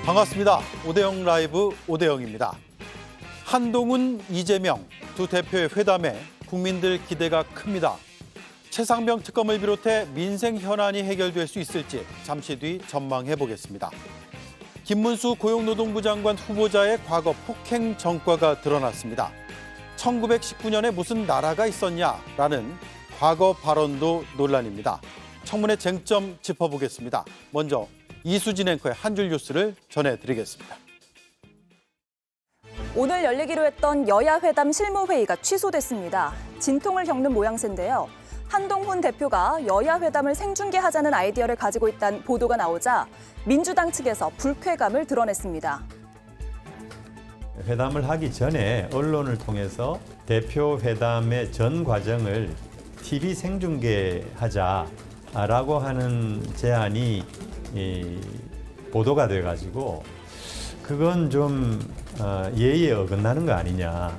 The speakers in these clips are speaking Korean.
반갑습니다. 오대영 라이브 오대영입니다. 한동훈, 이재명 두 대표의 회담에 국민들 기대가 큽니다. 최상병 특검을 비롯해 민생 현안이 해결될 수 있을지 잠시 뒤 전망해 보겠습니다. 김문수 고용노동부 장관 후보자의 과거 폭행 전과가 드러났습니다. 1919년에 무슨 나라가 있었냐라는 과거 발언도 논란입니다. 청문회 쟁점 짚어보겠습니다. 먼저 이수진 앵커의 한 줄 뉴스를 전해드리겠습니다. 오늘 열리기로 했던 여야 회담 실무회의가 취소됐습니다. 진통을 겪는 모양새인데요. 한동훈 대표가 여야 회담을 생중계하자는 아이디어를 가지고 있다는 보도가 나오자 민주당 측에서 불쾌감을 드러냈습니다. 회담을 하기 전에 언론을 통해서 대표 회담의 전 과정을 TV 생중계하자라고 하는 제안이 보도가 돼가지고 그건 좀 예의에 어긋나는 거 아니냐.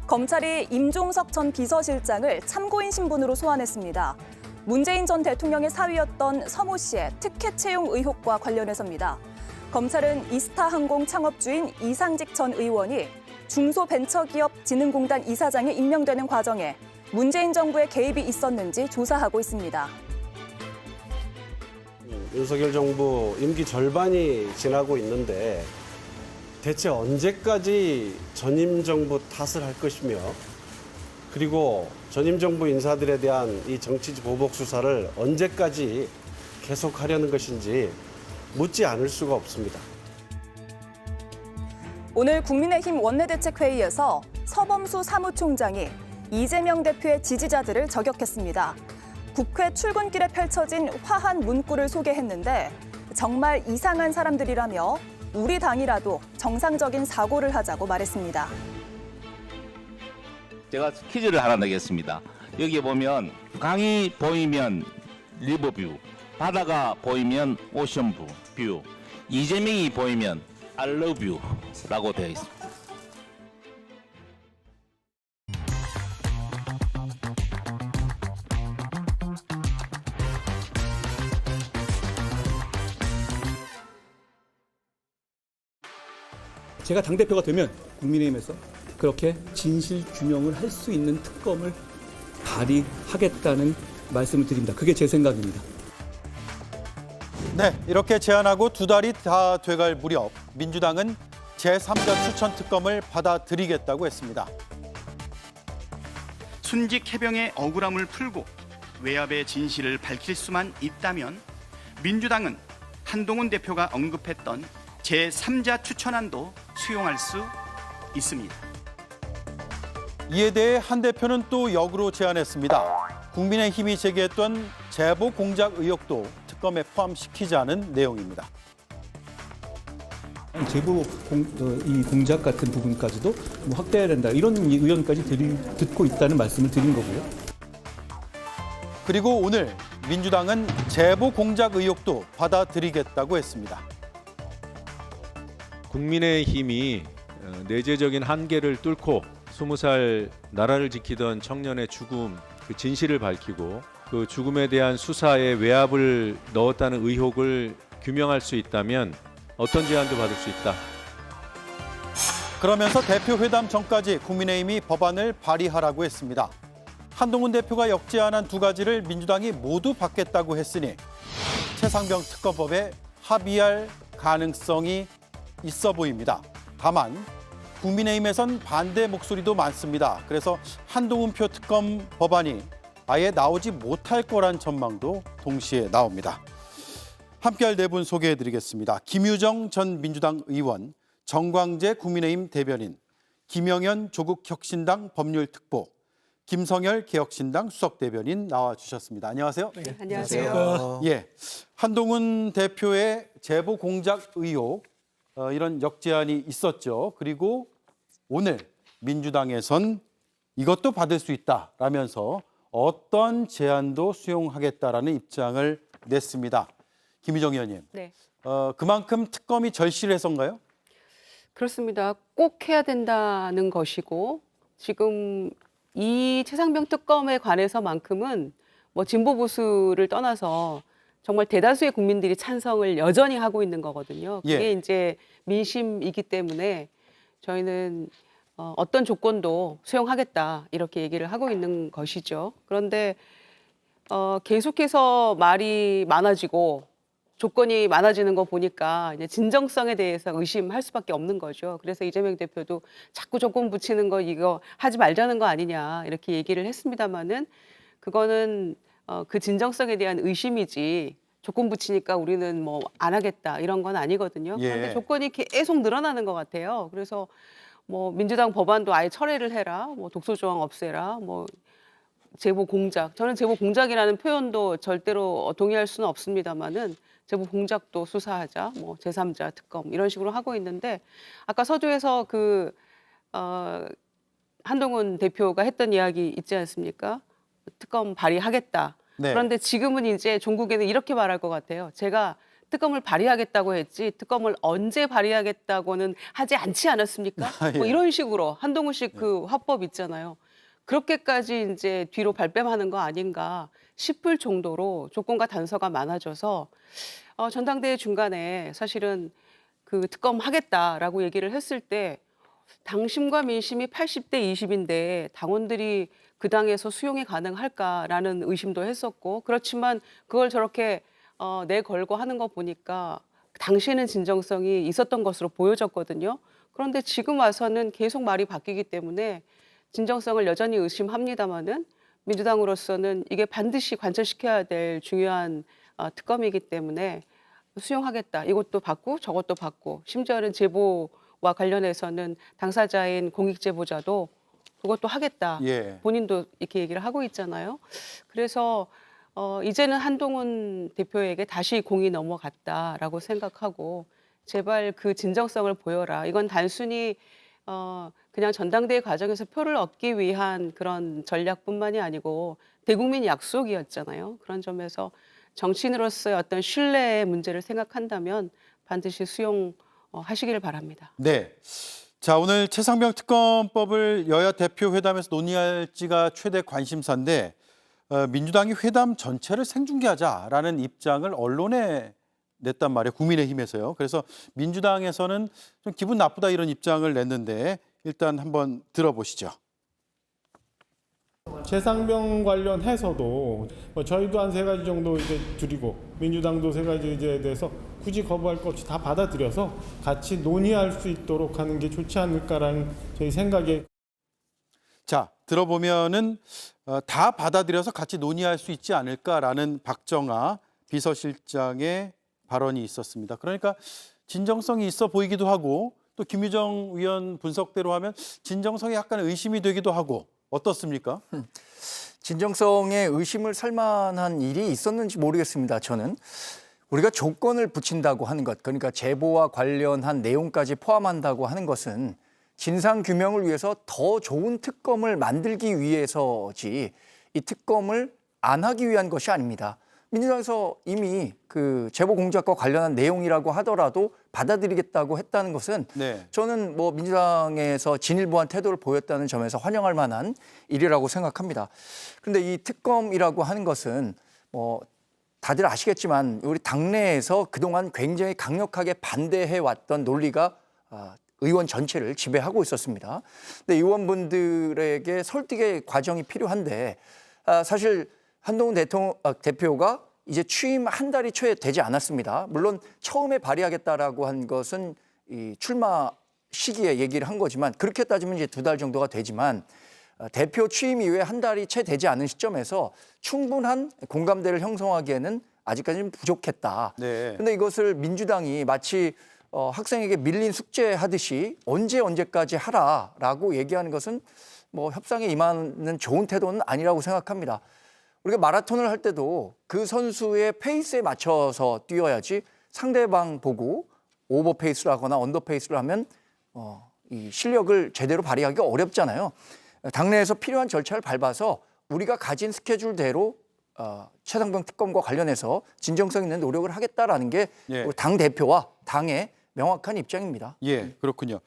검찰이 임종석 전 비서실장을 참고인 신분으로 소환했습니다. 문재인 전 대통령의 사위였던 서모 씨의 특혜 채용 의혹과 관련해서입니다. 검찰은 이스타항공 창업주인 이상직 전 의원이 중소벤처기업진흥공단 이사장에 임명되는 과정에 문재인 정부의 개입이 있었는지 조사하고 있습니다. 윤석열 정부 임기 절반이 지나고 있는데 대체 언제까지 전임 정부 탓을 할 것이며 그리고 전임 정부 인사들에 대한 이 정치 보복 수사를 언제까지 계속하려는 것인지 묻지 않을 수가 없습니다. 오늘 국민의힘 원내대책회의에서 서범수 사무총장이 이재명 대표의 지지자들을 저격했습니다. 국회 출근길에 펼쳐진 화한 문구를 소개했는데 정말 이상한 사람들이라며 우리 당이라도 정상적인 사고를 하자고 말했습니다. 제가 퀴즈를 하나 내겠습니다. 여기에 보면 강이 보이면 리버뷰, 바다가 보이면 오션뷰, 이재명이 보이면 I love you라고 되어 있습니다. 제가 당대표가 되면 국민의힘에서 그렇게 진실 규명을 할 수 있는 특검을 발의하겠다는 말씀을 드립니다. 그게 제 생각입니다. 네, 이렇게 제안하고 두 달이 다 돼갈 무렵 민주당은 제3자 추천 특검을 받아들이겠다고 했습니다. 순직 해병의 억울함을 풀고 외압의 진실을 밝힐 수만 있다면 민주당은 한동훈 대표가 언급했던 제3자 추천안도 수용할 수 있습니다. 이에 대해 한 대표는 또 역으로 제안했습니다. 국민의힘이 제기했던 제보 공작 의혹도 특검에 포함시키자는 내용입니다. 제보 이 공작 같은 부분까지도 확대해야 된다. 이런 의견까지 듣고 있다는 말씀을 드린 거고요. 그리고 오늘 민주당은 제보 공작 의혹도 받아들이겠다고 했습니다. 국민의힘이 내재적인 한계를 뚫고 20살 나라를 지키던 청년의 죽음, 그 진실을 밝히고 그 죽음에 대한 수사에 외압을 넣었다는 의혹을 규명할 수 있다면 어떤 제안도 받을 수 있다. 그러면서 대표 회담 전까지 국민의힘이 법안을 발의하라고 했습니다. 한동훈 대표가 역제안한 두 가지를 민주당이 모두 받겠다고 했으니 최상병 특검법에 합의할 가능성이 있어 보입니다. 다만 국민의힘에선 반대 목소리도 많습니다. 그래서 한동훈표 특검 법안이 아예 나오지 못할 거란 전망도 동시에 나옵니다. 함께할 네 분 소개해드리겠습니다. 김유정 전 민주당 의원, 정광재 국민의힘 대변인, 김영현 조국혁신당 법률특보, 김성열 개혁신당 수석대변인 나와주셨습니다. 안녕하세요. 네, 안녕하세요. 예, 한동훈 대표의 제보 공작 의혹 이런 역제안이 있었죠. 그리고 오늘 민주당에선 이것도 받을 수 있다라면서 어떤 제안도 수용하겠다라는 입장을 냈습니다. 김유정 의원님, 네. 그만큼 특검이 절실해서인가요? 그렇습니다. 꼭 해야 된다는 것이고 지금 이 최상병 특검에 관해서만큼은 뭐 진보 보수를 떠나서 정말 대다수의 국민들이 찬성을 여전히 하고 있는 거거든요. 그게 예. 이제 민심이기 때문에 저희는 어떤 조건도 수용하겠다 이렇게 얘기를 하고 있는 것이죠. 그런데 계속해서 말이 많아지고 조건이 많아지는 거 보니까 이제 진정성에 대해서 의심할 수밖에 없는 거죠. 그래서 이재명 대표도 자꾸 조건 붙이는 거 이거 하지 말자는 거 아니냐 이렇게 얘기를 했습니다마는 그거는 그 진정성에 대한 의심이지 조건 붙이니까 우리는 뭐 안 하겠다 이런 건 아니거든요. 예. 그런데 조건이 계속 늘어나는 것 같아요. 그래서 뭐 민주당 법안도 아예 철회를 해라, 뭐 독소 조항 없애라, 뭐 제보 공작. 저는 제보 공작이라는 표현도 절대로 동의할 수는 없습니다만은 제보 공작도 수사하자, 뭐 제3자 특검 이런 식으로 하고 있는데 아까 서두에서 한동훈 대표가 했던 이야기 있지 않습니까? 특검 발의하겠다. 네. 그런데 지금은 이제 종국에는 이렇게 말할 것 같아요. 제가 특검을 발의하겠다고 했지 특검을 언제 발의하겠다고는 하지 않지 않았습니까? 예. 뭐 이런 식으로 한동훈식 그 화법 있잖아요. 그렇게까지 이제 뒤로 발뺌하는 거 아닌가 싶을 정도로 조건과 단서가 많아져서 전당대회 중간에 사실은 그 특검 하겠다라고 얘기를 했을 때 당심과 민심이 80대 20인데 당원들이 그 당에서 수용이 가능할까라는 의심도 했었고 그렇지만 그걸 저렇게 내걸고 하는 거 보니까 당시에는 진정성이 있었던 것으로 보여졌거든요. 그런데 지금 와서는 계속 말이 바뀌기 때문에 진정성을 여전히 의심합니다마는 민주당으로서는 이게 반드시 관철시켜야 될 중요한 특검이기 때문에 수용하겠다. 이것도 받고 저것도 받고 심지어는 제보와 관련해서는 당사자인 공익제보자도 그것도 하겠다. 예. 본인도 이렇게 얘기를 하고 있잖아요. 그래서 이제는 한동훈 대표에게 다시 공이 넘어갔다라고 생각하고 제발 그 진정성을 보여라. 이건 단순히 그냥 전당대회 과정에서 표를 얻기 위한 그런 전략뿐만이 아니고 대국민 약속이었잖아요. 그런 점에서 정치인으로서의 어떤 신뢰의 문제를 생각한다면 반드시 수용하시기를 바랍니다. 네. 자, 오늘 최상병 특검법을 여야 대표 회담에서 논의할지가 최대 관심사인데 민주당이 회담 전체를 생중계하자라는 입장을 언론에 냈단 말이에요. 국민의힘에서요. 그래서 민주당에서는 좀 기분 나쁘다 이런 입장을 냈는데 일단 한번 들어보시죠. 최상병 관련해서도 저희도 한 3가지 정도 이제 드리고 민주당도 3가지 이제에 대해서 굳이 거부할 것 없이 다 받아들여서 같이 논의할 수 있도록 하는 게 좋지 않을까라는 저희 생각에. 자, 들어보면은 다 받아들여서 같이 논의할 수 있지 않을까라는 박정아 비서실장의 발언이 있었습니다. 그러니까 진정성이 있어 보이기도 하고 또 김유정 위원 분석대로 하면 진정성이 약간 의심이 되기도 하고 어떻습니까? 진정성에 의심을 살 만한 일이 있었는지 모르겠습니다. 저는 우리가 조건을 붙인다고 하는 것, 그러니까 제보와 관련한 내용까지 포함한다고 하는 것은 진상규명을 위해서 더 좋은 특검을 만들기 위해서지 이 특검을 안 하기 위한 것이 아닙니다. 민주당에서 이미 그 제보 공작과 관련한 내용이라고 하더라도 받아들이겠다고 했다는 것은 네. 저는 뭐 민주당에서 진일보한 태도를 보였다는 점에서 환영할 만한 일이라고 생각합니다. 그런데 이 특검이라고 하는 것은 뭐 다들 아시겠지만 우리 당내에서 그동안 굉장히 강력하게 반대해 왔던 논리가 의원 전체를 지배하고 있었습니다. 근데 의원분들에게 설득의 과정이 필요한데 사실 한동훈 대표가 이제 취임 한 달이 채 되지 않았습니다. 물론 처음에 발의하겠다라고 한 것은 이 출마 시기에 얘기를 한 거지만 그렇게 따지면 이제 2달 정도가 되지만 대표 취임 이후에 한 달이 채 되지 않은 시점에서 충분한 공감대를 형성하기에는 아직까지는 부족했다. 네. 근데 이것을 민주당이 마치 학생에게 밀린 숙제하듯이 언제까지 하라라고 얘기하는 것은 뭐 협상에 임하는 좋은 태도는 아니라고 생각합니다. 우리가 마라톤을 할 때도 그 선수의 페이스에 맞춰서 뛰어야지 상대방 보고 오버 페이스를 하거나 언더 페이스를 하면 이 실력을 제대로 발휘하기가 어렵잖아요. 당내에서 필요한 절차를 밟아서 우리가 가진 스케줄대로 최상병 특검과 관련해서 진정성 있는 노력을 하겠다라는 게 예. 당 대표와 당의 명확한 입장입니다. 예, 그렇군요.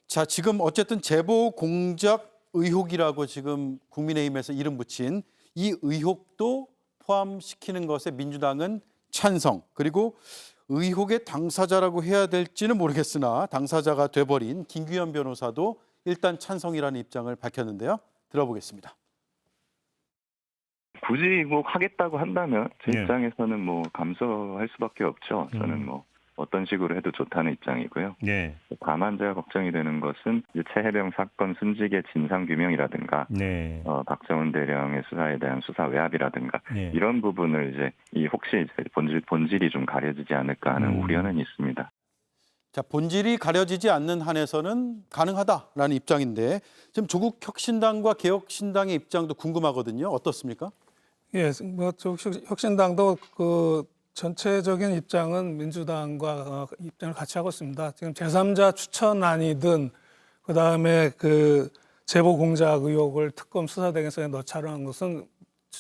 자, 지금 어쨌든 제보 공작 의혹이라고 지금 국민의힘에서 이름 붙인 이 의혹도 포함시키는 것에 민주당은 찬성, 그리고 의혹의 당사자라고 해야 될지는 모르겠으나 당사자가 돼버린 김규현 변호사도 일단 찬성이라는 입장을 밝혔는데요. 들어보겠습니다. 굳이 뭐 하겠다고 한다면 제 예. 입장에서는 뭐 감수할 수밖에 없죠. 저는 뭐 어떤 식으로 해도 좋다는 입장이고요. 네. 다만 제가 걱정이 되는 것은 이제 최해병 사건 순직의 진상 규명이라든가 네. 박정훈 대령의 수사에 대한 수사 외압이라든가 네. 이런 부분을 이제 혹시 이제 본질이 좀 가려지지 않을까 하는 우려는 있습니다. 자, 본질이 가려지지 않는 한에서는 가능하다라는 입장인데 지금 조국 혁신당과 개혁신당의 입장도 궁금하거든요. 어떻습니까? 예, 뭐 혁신당도 그 전체적인 입장은 민주당과 입장을 같이 하고 있습니다. 지금 제3자 추천안이든 그다음에 그 제보 공작 의혹을 특검 수사 대행성에 넣자로 한 것은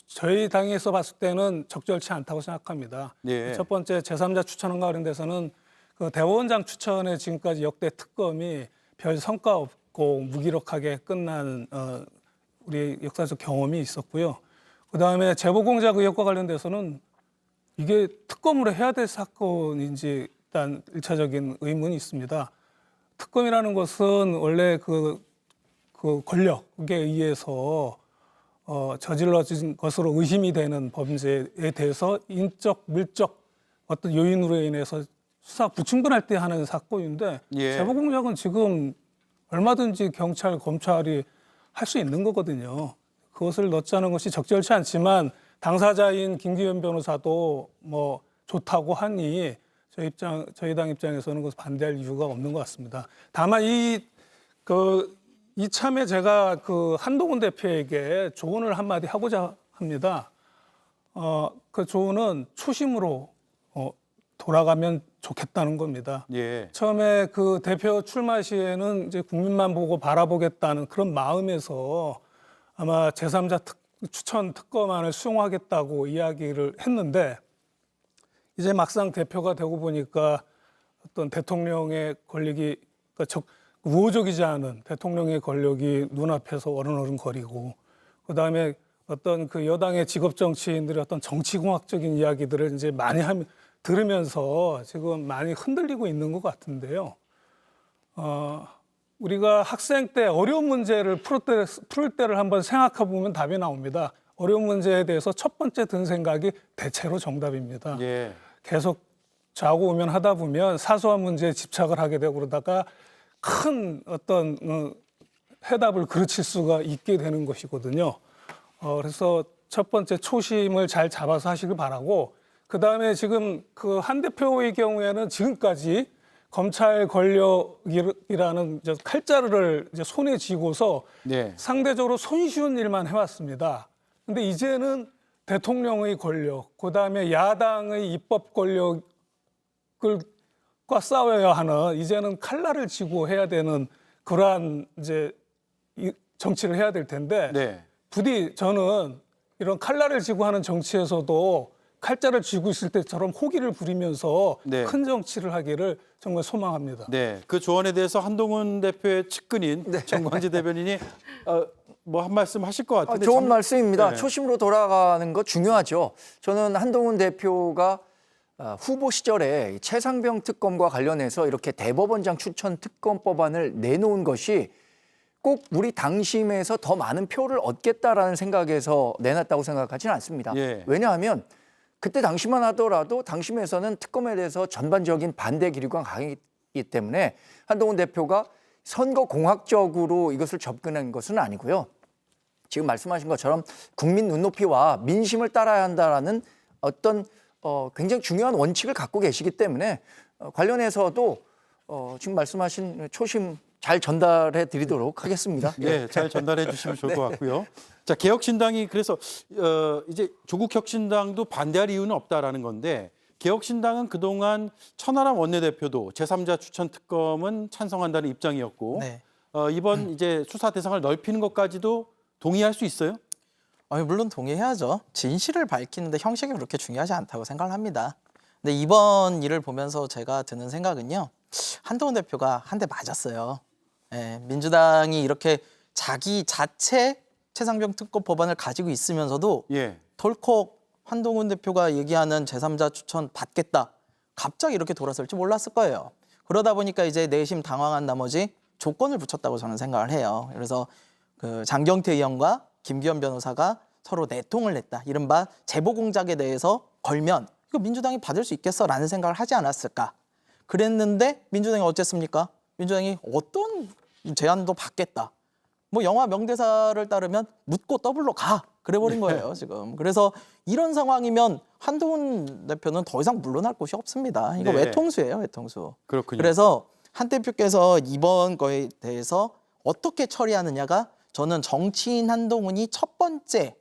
저희 당에서 봤을 때는 적절치 않다고 생각합니다. 예. 첫 번째 제3자 추천안과 관련돼서는 그 대법원장 추천에 지금까지 역대 특검이 별 성과 없고 무기력하게 끝난 우리 역사적 경험이 있었고요. 그다음에 제보 공작 의혹과 관련돼서는 이게 특검으로 해야 될 사건인지 일단 1차적인 의문이 있습니다. 특검이라는 것은 원래 그 권력에 의해서 저질러진 것으로 의심이 되는 범죄에 대해서 인적, 물적 어떤 요인으로 인해서 수사 불충분할 때 하는 사건인데 예. 제보 공작은 지금 얼마든지 경찰, 검찰이 할 수 있는 거거든요. 그것을 넣자는 것이 적절치 않지만 당사자인 김기현 변호사도 뭐 좋다고 하니 저희 당 입장에서는 그것을 반대할 이유가 없는 것 같습니다. 다만 이참에 제가 그 한동훈 대표에게 조언을 한마디 하고자 합니다. 그 조언은 초심으로 돌아가면 좋겠다는 겁니다. 예. 처음에 그 대표 출마 시에는 이제 국민만 보고 바라보겠다는 그런 마음에서 아마 제3자 추천 특검안을 수용하겠다고 이야기를 했는데 이제 막상 대표가 되고 보니까 어떤 대통령의 권력이 그러니까 우호적이지 않은 대통령의 권력이 눈앞에서 어른어른거리고 그다음에 어떤 그 여당의 직업 정치인들의 어떤 정치공학적인 이야기들을 이제 많이 들으면서 지금 많이 흔들리고 있는 것 같은데요. 우리가 학생 때 어려운 문제를 풀 때를 한번 생각해 보면 답이 나옵니다. 어려운 문제에 대해서 첫 번째 든 생각이 대체로 정답입니다. 예. 계속 자고 오면 하다 보면 사소한 문제에 집착을 하게 되고 그러다가 큰 어떤 해답을 그르칠 수가 있게 되는 것이거든요. 그래서 첫 번째 초심을 잘 잡아서 하시길 바라고 그다음에 지금 그 한 대표의 경우에는 지금까지 검찰 권력이라는 칼자루를 이제 손에 쥐고서 네. 상대적으로 손쉬운 일만 해왔습니다. 근데 이제는 대통령의 권력, 그다음에 야당의 입법 권력과 싸워야 하는 이제는 칼날을 쥐고 해야 되는 그러한 이제 정치를 해야 될 텐데 네. 부디 저는 이런 칼날을 쥐고 하는 정치에서도 칼자를 쥐고 있을 때처럼 호기를 부리면서 네. 큰 정치를 하기를 정말 소망합니다. 네, 그 조언에 대해서 한동훈 대표의 측근인 정광지 대변인이 뭐 한 말씀 하실 것 같은데 좋은 말씀입니다. 네. 초심으로 돌아가는 거 중요하죠. 저는 한동훈 대표가 후보 시절에 최상병 특검과 관련해서 이렇게 대법원장 추천 특검 법안을 내놓은 것이 꼭 우리 당심에서 더 많은 표를 얻겠다라는 생각에서 내놨다고 생각하지는 않습니다. 예. 왜냐하면 그때 당시만 하더라도 당심에서는 특검에 대해서 전반적인 반대 기류가 강했기 때문에 한동훈 대표가 선거 공학적으로 이것을 접근한 것은 아니고요. 지금 말씀하신 것처럼 국민 눈높이와 민심을 따라야 한다라는 어떤 굉장히 중요한 원칙을 갖고 계시기 때문에 관련해서도 지금 말씀하신 초심 잘 전달해 드리도록 하겠습니다. 네, 잘 전달해 주시면 좋을 것 같고요. 자, 개혁신당이 그래서 이제 조국 혁신당도 반대할 이유는 없다라는 건데 개혁신당은 그동안 천하람 원내대표도 제3자 추천 특검은 찬성한다는 입장이었고 네. 이번 이제 수사 대상을 넓히는 것까지도 동의할 수 있어요? 물론 동의해야죠. 진실을 밝히는데 형식이 그렇게 중요하지 않다고 생각을 합니다. 근데 이번 일을 보면서 제가 드는 생각은요. 한동훈 대표가 한 대 맞았어요. 예, 민주당이 이렇게 자기 자체 최상병 특검 법안을 가지고 있으면서도 예. 덜컥 한동훈 대표가 얘기하는 제3자 추천 받겠다. 갑자기 이렇게 돌아설지 몰랐을 거예요. 그러다 보니까 이제 내심 당황한 나머지 조건을 붙였다고 저는 생각을 해요. 그래서 그 장경태 의원과 김기현 변호사가 서로 내통을 냈다. 이른바 제보 공작에 대해서 걸면 이거 민주당이 받을 수 있겠어라는 생각을 하지 않았을까. 그랬는데 민주당이 어쨌습니까? 민주당이 어떤 제안도 받겠다. 뭐 영화 명대사를 따르면 묻고 더블로 가. 그래버린 거예요, 지금. 그래서 이런 상황이면 한동훈 대표는 더 이상 물러날 곳이 없습니다. 이거 네. 외통수예요, 외통수. 그렇군요. 그래서 한 대표께서 이번 거에 대해서 어떻게 처리하느냐가 저는 정치인 한동훈이 첫 번째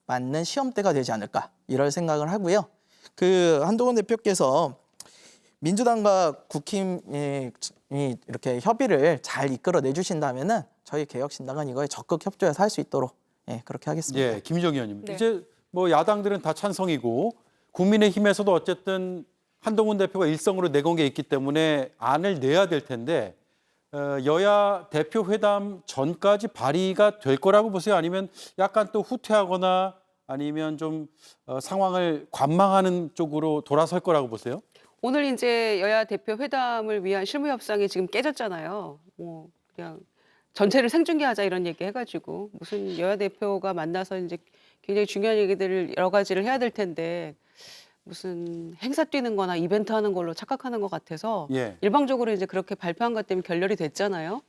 맞는 시험대가 되지 않을까 이럴 생각을 하고요. 그 한동훈 대표께서 민주당과 국힘이 이렇게 협의를 잘 이끌어 내주신다면은 저희 개혁신당은 이거에 적극 협조해서 할 수 있도록 그렇게 하겠습니다. 예, 김희정 의원님. 네. 이제 뭐 야당들은 다 찬성이고 국민의힘에서도 어쨌든 한동훈 대표가 일성으로 내건 게 있기 때문에 안을 내야 될 텐데 여야 대표 회담 전까지 발의가 될 거라고 보세요? 아니면 약간 또 후퇴하거나 아니면 좀 상황을 관망하는 쪽으로 돌아설 거라고 보세요? 오늘 이제 여야 대표 회담을 위한 실무 협상이 지금 깨졌잖아요. 뭐 그냥 전체를 생중계하자 이런 얘기 해가지고 무슨 여야 대표가 만나서 이제 굉장히 중요한 얘기들을 여러 가지를 해야 될 텐데 무슨 행사 뛰는 거나 이벤트 하는 걸로 착각하는 것 같아서 예. 일방적으로 이제 그렇게 발표한 것 때문에 결렬이 됐잖아요.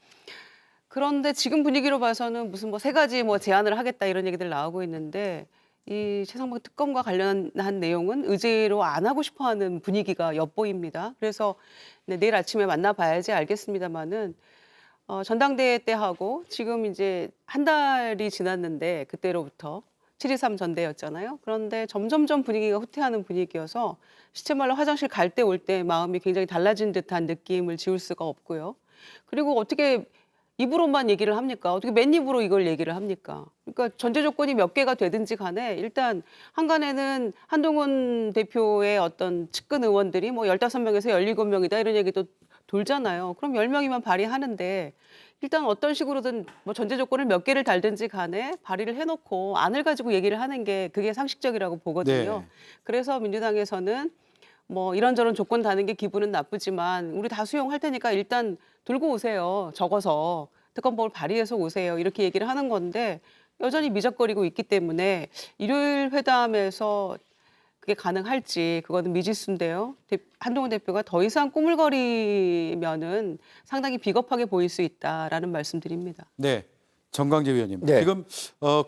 그런데 지금 분위기로 봐서는 무슨 뭐 3가지 뭐 제안을 하겠다 이런 얘기들 나오고 있는데 이 최상병 특검과 관련한 내용은 의제로 안 하고 싶어하는 분위기가 엿보입니다. 그래서 내일 아침에 만나봐야지 알겠습니다만은 전당대회 때 하고 지금 이제 한 달이 지났는데 그때로부터 7.23 전대였잖아요. 그런데 점점점 분위기가 후퇴하는 분위기여서 시체말로 화장실 갈 때 올 때 마음이 굉장히 달라진 듯한 느낌을 지울 수가 없고요. 그리고 어떻게 입으로만 얘기를 합니까? 어떻게 맨입으로 이걸 얘기를 합니까? 그러니까 전제 조건이 몇 개가 되든지 간에 일단 한간에는 한동훈 대표의 어떤 측근 의원들이 뭐 15명에서 17명이다 이런 얘기도 돌잖아요. 그럼 10명이면 발의하는데 일단 어떤 식으로든 뭐 전제 조건을 몇 개를 달든지 간에 발의를 해놓고 안을 가지고 얘기를 하는 게 그게 상식적이라고 보거든요. 네. 그래서 민주당에서는 뭐 이런저런 조건 다는 게 기분은 나쁘지만 우리 다 수용할 테니까 일단 들고 오세요. 적어서 특검법을 발의해서 오세요. 이렇게 얘기를 하는 건데 여전히 미적거리고 있기 때문에 일요일 회담에서 그게 가능할지 그거는 미지수인데요. 한동훈 대표가 더 이상 꾸물거리면은 상당히 비겁하게 보일 수 있다라는 말씀드립니다. 네, 정강재 의원님. 네. 지금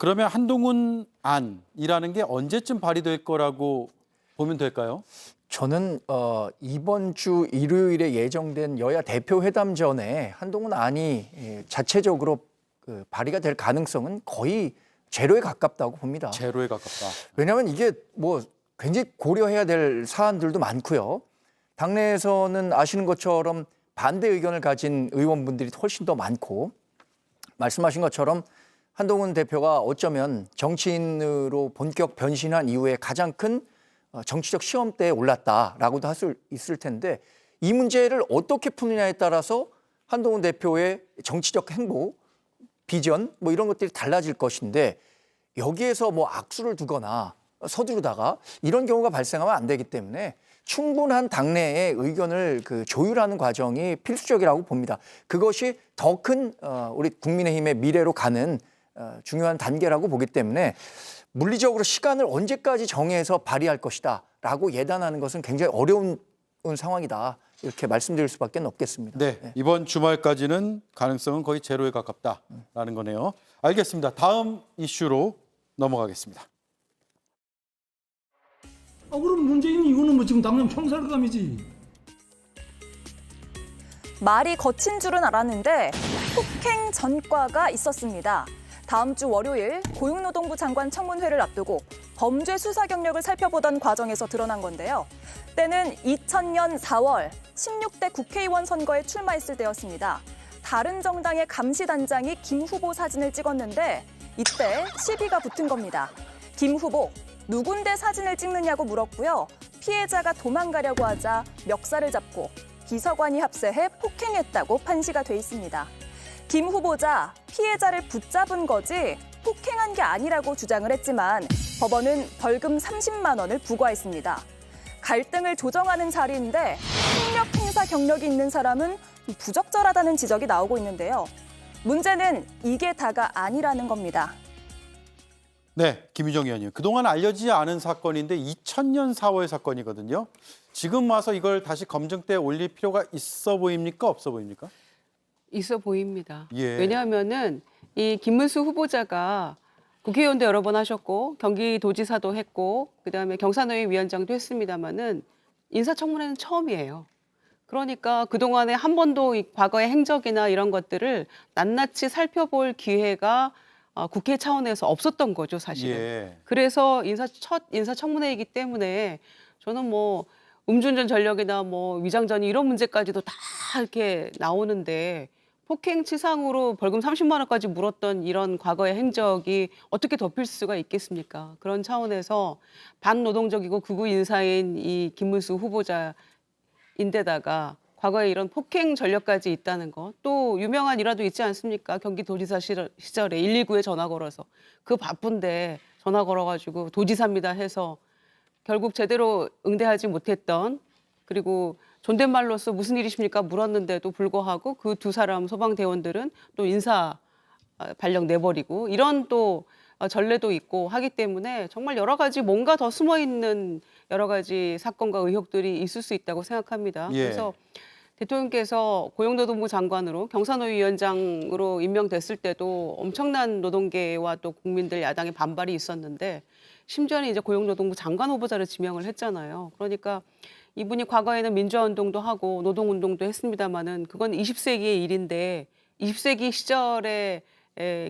그러면 한동훈 안이라는 게 언제쯤 발의될 거라고 보면 될까요? 저는 이번 주 일요일에 예정된 여야 대표 회담 전에 한동훈 안이 자체적으로 발의가 될 가능성은 거의 제로에 가깝다고 봅니다. 제로에 가깝다. 왜냐하면 이게 뭐 굉장히 고려해야 될 사안들도 많고요. 당내에서는 아시는 것처럼 반대 의견을 가진 의원분들이 훨씬 더 많고 말씀하신 것처럼 한동훈 대표가 어쩌면 정치인으로 본격 변신한 이후에 가장 큰 정치적 시험대에 올랐다라고도 할 수 있을 텐데 이 문제를 어떻게 푸느냐에 따라서 한동훈 대표의 정치적 행보, 비전 뭐 이런 것들이 달라질 것인데 여기에서 뭐 악수를 두거나 서두르다가 이런 경우가 발생하면 안 되기 때문에 충분한 당내의 의견을 조율하는 과정이 필수적이라고 봅니다. 그것이 더 큰 우리 국민의힘의 미래로 가는 중요한 단계라고 보기 때문에 물리적으로 시간을 언제까지 정해서 발의할 것이다라고 예단하는 것은 굉장히 어려운 상황이다. 이렇게 말씀드릴 수밖에 없겠습니다. 네, 이번 주말까지는 가능성은 거의 제로에 가깝다라는 거네요. 알겠습니다. 다음 이슈로 넘어가겠습니다. 그럼 문재인이 이거는 뭐 지금 당장 형사감이지. 말이 거친 줄은 알았는데 폭행 전과가 있었습니다. 다음 주 월요일 고용노동부 장관 청문회를 앞두고 범죄 수사 경력을 살펴보던 과정에서 드러난 건데요. 때는 2000년 4월 16대 국회의원 선거에 출마했을 때였습니다. 다른 정당의 감시단장이 김 후보 사진을 찍었는데 이때 시비가 붙은 겁니다. 김 후보, 누군데 사진을 찍느냐고 물었고요. 피해자가 도망가려고 하자 멱살을 잡고 비서관이 합세해 폭행했다고 판시가 돼 있습니다. 김 후보자 피해자를 붙잡은 거지 폭행한 게 아니라고 주장을 했지만 법원은 벌금 30만 원을 부과했습니다. 갈등을 조정하는 자리인데 폭력 행사 경력이 있는 사람은 부적절하다는 지적이 나오고 있는데요. 문제는 이게 다가 아니라는 겁니다. 네, 김유정 의원님. 그동안 알려지지 않은 사건인데 2000년 4월 사건이거든요. 지금 와서 이걸 다시 검증대에 올릴 필요가 있어 보입니까? 없어 보입니까? 있어 보입니다. 예. 왜냐하면은 이 김문수 후보자가 국회의원도 여러 번 하셨고 경기도지사도 했고 그다음에 경산의회 위원장도 했습니다마는 인사청문회는 처음이에요. 그러니까 그동안에 한 번도 이 과거의 행적이나 이런 것들을 낱낱이 살펴볼 기회가 국회 차원에서 없었던 거죠, 사실은. 예. 그래서 첫 인사청문회이기 때문에 저는 뭐 음주운전 전력이나 뭐 위장전이 이런 문제까지도 다 이렇게 나오는데 폭행치상으로 벌금 30만 원까지 물었던 이런 과거의 행적이 어떻게 덮일 수가 있겠습니까? 그런 차원에서 반노동적이고 극우 인사인 이 김문수 후보자인데다가 과거에 이런 폭행 전력까지 있다는 것, 또 유명한 일화도 있지 않습니까? 경기도지사 시절에 119에 전화 걸어서 그 바쁜데 전화 걸어가지고 도지사입니다 해서 결국 제대로 응대하지 못했던, 그리고 존댓말로서 무슨 일이십니까 물었는데도 불구하고 그 두 사람 소방대원들은 또 인사 발령 내버리고 이런 또 전례도 있고 하기 때문에 정말 여러 가지 뭔가 더 숨어 있는 여러 가지 사건과 의혹들이 있을 수 있다고 생각합니다. 예. 그래서 대통령께서 고용노동부 장관으로 경산호위 위원장으로 임명됐을 때도 엄청난 노동계와 또 국민들 야당의 반발이 있었는데 심지어는 이제 고용노동부 장관 후보자를 지명을 했잖아요. 그러니까 이분이 과거에는 민주화운동도 하고 노동운동도 했습니다마는 그건 20세기의 일인데 20세기 시절에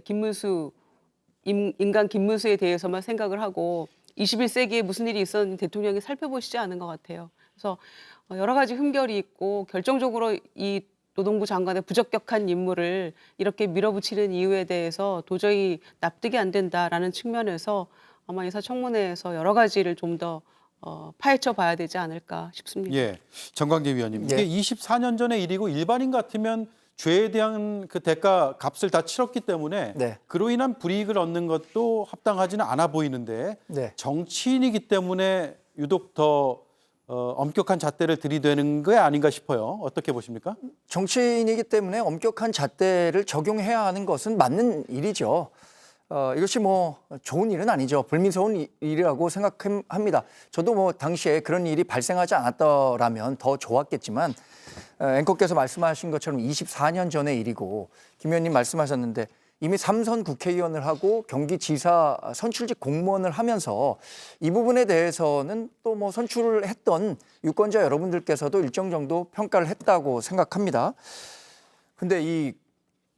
김문수 인간 김문수에 대해서만 생각을 하고 21세기에 무슨 일이 있었는지 대통령이 살펴보시지 않은 것 같아요. 그래서 여러 가지 흠결이 있고 결정적으로 이 노동부 장관의 부적격한 임무를 이렇게 밀어붙이는 이유에 대해서 도저히 납득이 안 된다라는 측면에서 아마 인사청문회에서 여러 가지를 좀 더 파헤쳐 봐야 되지 않을까 싶습니다. 예, 정광재 위원님. 이게 24년 전의 일이고 일반인 같으면 죄에 대한 그 대가 값을 다 치렀기 때문에 그로 인한 불이익을 얻는 것도 합당하지는 않아 보이는데 정치인이기 때문에 유독 더 엄격한 잣대를 들이대는 게 아닌가 싶어요. 어떻게 보십니까? 정치인이기 때문에 엄격한 잣대를 적용해야 하는 것은 맞는 일이죠. 이것이 뭐 좋은 일은 아니죠. 불미스러운 일이라고 생각합니다. 저도 뭐 당시에 그런 일이 발생하지 않았더라면 더 좋았겠지만 앵커께서 말씀하신 것처럼 24년 전의 일이고 김 의원님 말씀하셨는데 이미 3선 국회의원을 하고 경기지사 선출직 공무원을 하면서 이 부분에 대해서는 또 뭐 선출을 했던 유권자 여러분들께서도 일정 정도 평가를 했다고 생각합니다. 근데 이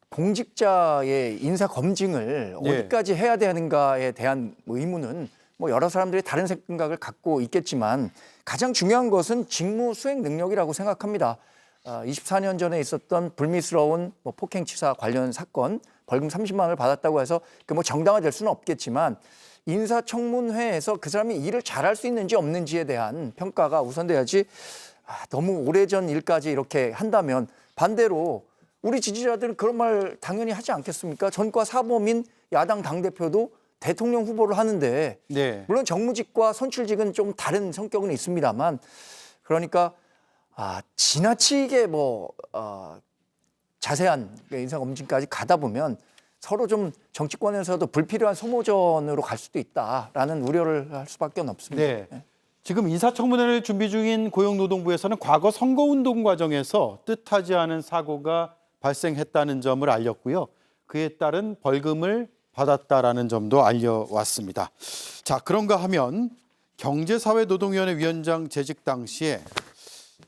공직자의 인사 검증을 어디까지 해야 되는가에 대한 의무는 뭐 여러 사람들이 다른 생각을 갖고 있겠지만 가장 중요한 것은 직무 수행 능력이라고 생각합니다. 24년 전에 있었던 불미스러운 뭐 폭행치사 관련 사건 벌금 30만 원을 받았다고 해서 그 뭐 정당화될 수는 없겠지만 인사청문회에서 그 사람이 일을 잘할 수 있는지 없는지에 대한 평가가 우선돼야지 너무 오래전 일까지 이렇게 한다면 반대로 우리 지지자들은 그런 말 당연히 하지 않겠습니까? 전과 사범인 야당 당대표도 대통령 후보를 하는데 물론 정무직과 선출직은 좀 다른 성격은 있습니다만 그러니까 지나치게 뭐 자세한 인사검증까지 가다 보면 서로 좀 정치권에서도 불필요한 소모전으로 갈 수도 있다라는 우려를 할 수밖에 없습니다. 네. 지금 인사청문회를 준비 중인 고용노동부에서는 과거 선거운동 과정에서 뜻하지 않은 사고가 발생했다는 점을 알렸고요. 그에 따른 벌금을 받았다라는 점도 알려왔습니다. 자, 그런가 하면 경제사회노동위원회 위원장 재직 당시에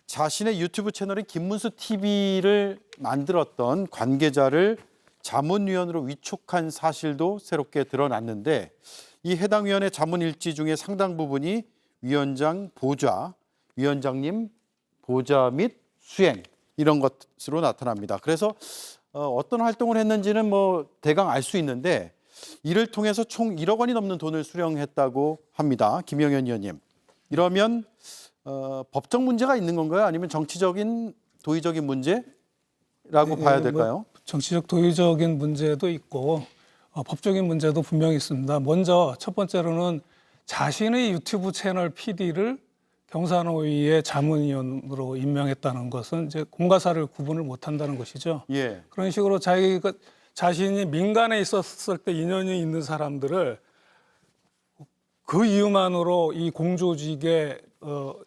자신의 유튜브 채널인 김문수 TV를 만들었던 관계자를 자문위원으로 위촉한 사실도 새롭게 드러났는데 이 해당 위원회 자문 일지 중에 상당 부분이 위원장 보좌, 위원장님 보좌 및 수행 이런 것으로 나타납니다. 그래서 어떤 활동을 했는지는 뭐 대강 알 수 있는데 이를 통해서 총 1억 원이 넘는 돈을 수령했다고 합니다. 김영현 의원님. 이러면 법적 문제가 있는 건가요? 아니면 정치적인 도의적인 문제라고 봐야 될까요? 뭐 정치적 도의적인 문제도 있고 법적인 문제도 분명히 있습니다. 먼저 첫 번째로는 자신의 유튜브 채널 PD를 경산호위의 자문위원으로 임명했다는 것은 이제 공과사를 구분을 못한다는 것이죠. 예. 그런 식으로 자기가 자신이 민간에 있었을 때 인연이 있는 사람들을 그 이유만으로 이 공조직에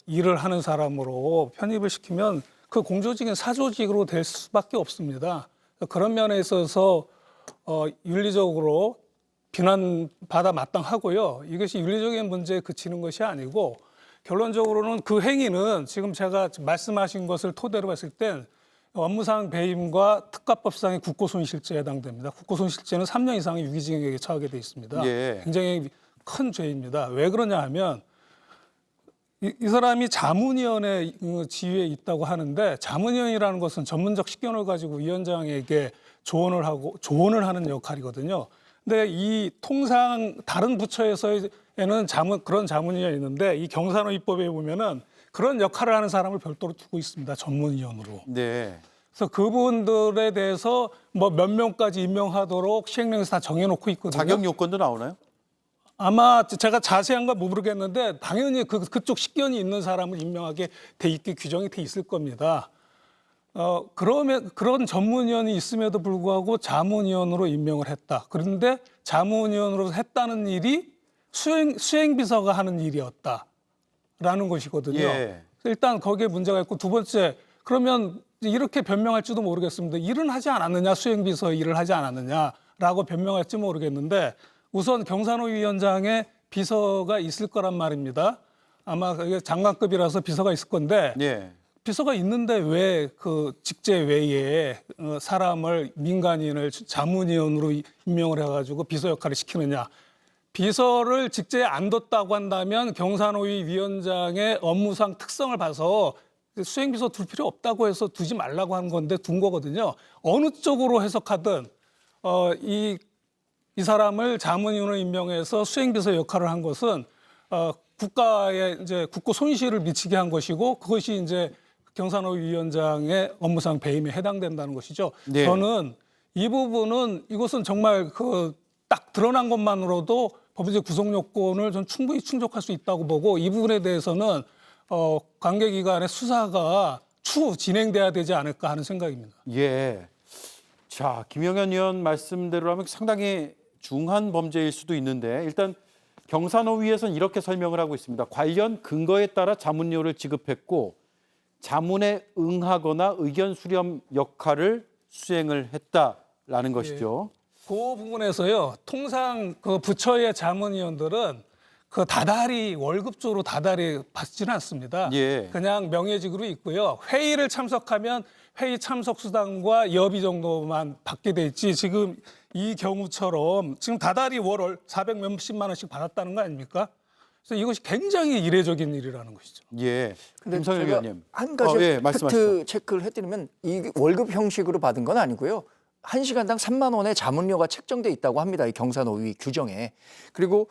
일을 하는 사람으로 편입을 시키면 그 공조직은 사조직으로 될 수밖에 없습니다. 그런 면에 있어서 윤리적으로 비난받아 마땅하고요. 이것이 윤리적인 문제에 그치는 것이 아니고 결론적으로는 그 행위는 지금 제가 말씀하신 것을 토대로 봤을 땐 업무상 배임과 특가법상의 국고손실죄에 해당됩니다. 국고손실죄는 3년 이상의 유기징역에 처하게 돼 있습니다. 예. 굉장히 큰 죄입니다. 왜 그러냐 하면 이 사람이 자문위원회 지위에 있다고 하는데 자문위원이라는 것은 전문적 식견을 가지고 위원장에게 조언을 하는 역할이거든요. 근데 이 통상 다른 부처에서는 그런 자문위원이 있는데 이 경산호위법에 보면은 그런 역할을 하는 사람을 별도로 두고 있습니다. 전문위원으로. 네. 그래서 그분들에 대해서 뭐 몇 명까지 임명하도록 시행령에서 다 정해놓고 있거든요. 자격 요건도 나오나요? 아마 제가 자세한 건 모르겠는데 당연히 그쪽 식견이 있는 사람을 임명하게 돼 있게 규정이 돼 있을 겁니다. 그러면 그런 전문위원이 있음에도 불구하고 자문위원으로 임명을 했다. 그런데 자문위원으로 했다는 일이 수행비서가 하는 일이었다라는 것이거든요. 예. 일단 거기에 문제가 있고 두 번째 그러면 이렇게 변명할지도 모르겠습니다. 일은 하지 않았느냐 수행비서 일을 하지 않았느냐라고 변명할지 모르겠는데 우선 경산호 위원장의 비서가 있을 거란 말입니다. 아마 장관급이라서 비서가 있을 건데 예. 비서가 있는데 왜 그 직제 외에 사람을 민간인을 자문위원으로 임명을 해가지고 비서 역할을 시키느냐. 비서를 직제에 안 뒀다고 한다면 경산호위 위원장의 업무상 특성을 봐서 수행비서 둘 필요 없다고 해서 두지 말라고 하는 건데 둔 거거든요. 어느 쪽으로 해석하든 이 사람을 자문위원으로 임명해서 수행비서 역할을 한 것은 국가에 이제 국고 손실을 미치게 한 것이고 그것이 이제 경산호위 위원장의 업무상 배임에 해당된다는 것이죠. 네. 저는 이 부분은 이것은 정말 딱 드러난 것만으로도 법원의 구속 요건을 전 충분히 충족할 수 있다고 보고 이 부분에 대해서는 관계기관의 수사가 추후 진행돼야 되지 않을까 하는 생각입니다. 예. 자, 김영현 의원 말씀대로라면 상당히 중한 범죄일 수도 있는데 일단 경산호위에서는 이렇게 설명을 하고 있습니다. 관련 근거에 따라 자문료를 지급했고 자문에 응하거나 의견 수렴 역할을 수행을 했다라는 것이죠. 그 부분에서요. 통상 그 부처의 자문위원들은 다달이 월급조로 다달이 받지는 않습니다. 예. 그냥 명예직으로 있고요. 회의를 참석하면 회의 참석 수당과 여비 정도만 받게 돼 있지. 지금 이 경우처럼 지금 다달이 월 400 몇십만 원씩 받았다는 거 아닙니까? 그래서 이것이 굉장히 이례적인 일이라는 것이죠. 예. 근데 김성일 제가 의원님. 한 가지 예, 말씀하시죠. 팩트 체크를 해드리면 이 월급 형식으로 받은 건 아니고요. 1시간당 3만 원의 자문료가 책정돼 있다고 합니다. 이 경산호위 규정에. 그리고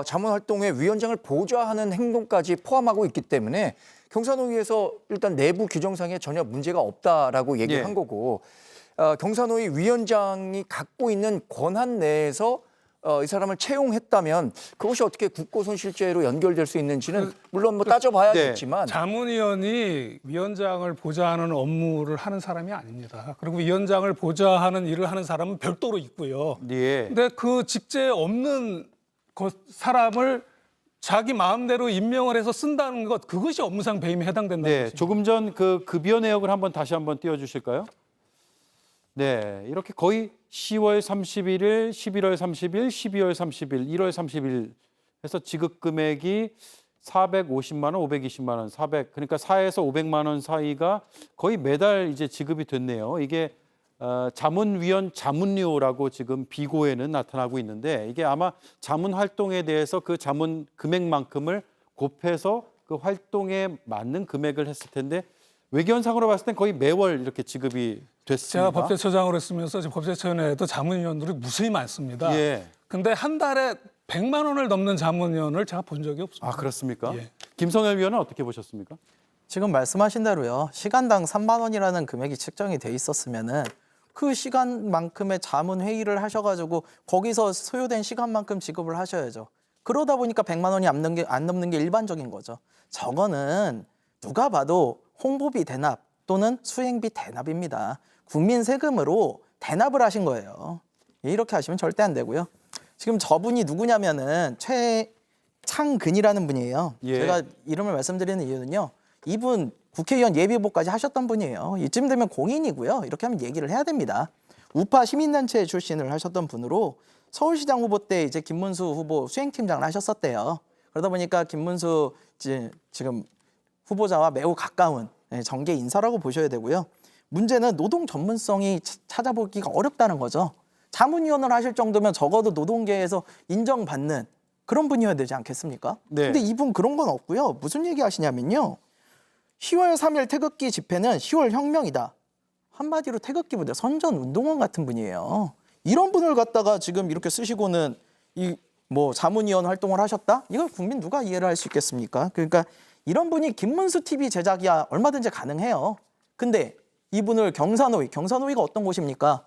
자문활동에 위원장을 보좌하는 행동까지 포함하고 있기 때문에 경산호위에서 일단 내부 규정상에 전혀 문제가 없다라고 얘기를 예. 한 거고 경산호위 위원장이 갖고 있는 권한 내에서 이 사람을 채용했다면 그것이 어떻게 국고손실죄로 연결될 수 있는지는 물론 뭐 따져봐야겠지만 자문위원이 위원장을 보좌하는 업무를 하는 사람이 아닙니다. 그리고 위원장을 보좌하는 일을 하는 사람은 별도로 있고요. 예. 근데 그 직제에 없는 사람을 자기 마음대로 임명을 해서 쓴다는 것 그것이 업무상 배임에 해당된다는 네, 것이죠. 조금 전 그 급여 내역을 다시 한번 띄워주실까요? 네, 이렇게 거의 10월 31일, 11월 30일, 12월 30일, 1월 30일 해서 지급 금액이 450만 원, 520만 원, 400 그러니까 4에서 500만 원 사이가 거의 매달 이제 지급이 됐네요. 이게 자문위원 자문료라고 지금 비고에는 나타나고 있는데 이게 아마 자문 활동에 대해서 그 자문 금액만큼을 곱해서 그 활동에 맞는 금액을 했을 텐데 외견상으로 봤을 땐 거의 매월 이렇게 지급이 됐습니다. 제가 법제처장으로 했으면서 법제처에도 자문위원들이 무수히 많습니다. 예. 근데 한 달에 100만 원을 넘는 자문위원을 제가 본 적이 없습니다. 아, 그렇습니까? 예. 김성현 위원은 어떻게 보셨습니까? 지금 말씀하신 대로요. 시간당 3만 원이라는 금액이 책정이 돼 있었으면은 그 시간만큼의 자문 회의를 하셔가지고 거기서 소요된 시간만큼 지급을 하셔야죠. 그러다 보니까 100만 원이 안 넘는 게 일반적인 거죠. 저거는 누가 봐도 홍보비 대납 또는 수행비 대납입니다. 국민 세금으로 대납을 하신 거예요. 이렇게 하시면 절대 안 되고요. 지금 저분이 누구냐면은 최창근이라는 분이에요. 예. 제가 이름을 말씀드리는 이유는요. 이분 국회의원 예비후보까지 하셨던 분이에요. 이쯤 되면 공인이고요. 이렇게 하면 얘기를 해야 됩니다. 우파 시민단체 출신을 하셨던 분으로 서울시장 후보 때 이제 김문수 후보 수행팀장을 하셨었대요. 그러다 보니까 김문수 지금 후보자와 매우 가까운 정계 인사라고 보셔야 되고요. 문제는 노동 전문성이 찾아보기가 어렵다는 거죠. 자문위원을 하실 정도면 적어도 노동계에서 인정받는 그런 분이어야 되지 않겠습니까? 네. 근데 이분 그런 건 없고요. 무슨 얘기 하시냐면요. 10월 3일 태극기 집회는 10월 혁명이다. 한마디로 태극기 부대 선전운동원 같은 분이에요. 이런 분을 갖다가 지금 이렇게 쓰시고는 이 뭐 자문위원 활동을 하셨다? 이걸 국민 누가 이해를 할 수 있겠습니까? 그러니까 이런 분이 김문수 TV 제작이야 얼마든지 가능해요. 근데 이분을 경사노위가 어떤 곳입니까?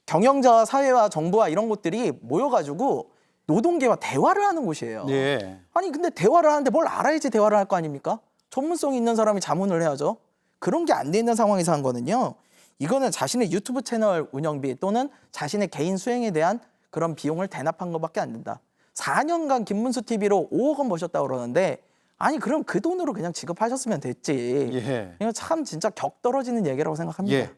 경영자와 사회와 정부와 이런 곳들이 모여가지고 노동계와 대화를 하는 곳이에요. 예. 아니 근데 대화를 하는데 뭘 알아야지 대화를 할 거 아닙니까? 전문성 있는 사람이 자문을 해야죠. 그런 게 안 돼 있는 상황에서 한 거는요. 이거는 자신의 유튜브 채널 운영비 또는 자신의 개인 수행에 대한 그런 비용을 대납한 것밖에 안 된다. 4년간 김문수 TV로 5억 원 버셨다고 그러는데 아니 그럼 그 돈으로 그냥 지급하셨으면 됐지. 예. 이거 참 진짜 격 떨어지는 얘기라고 생각합니다. 예.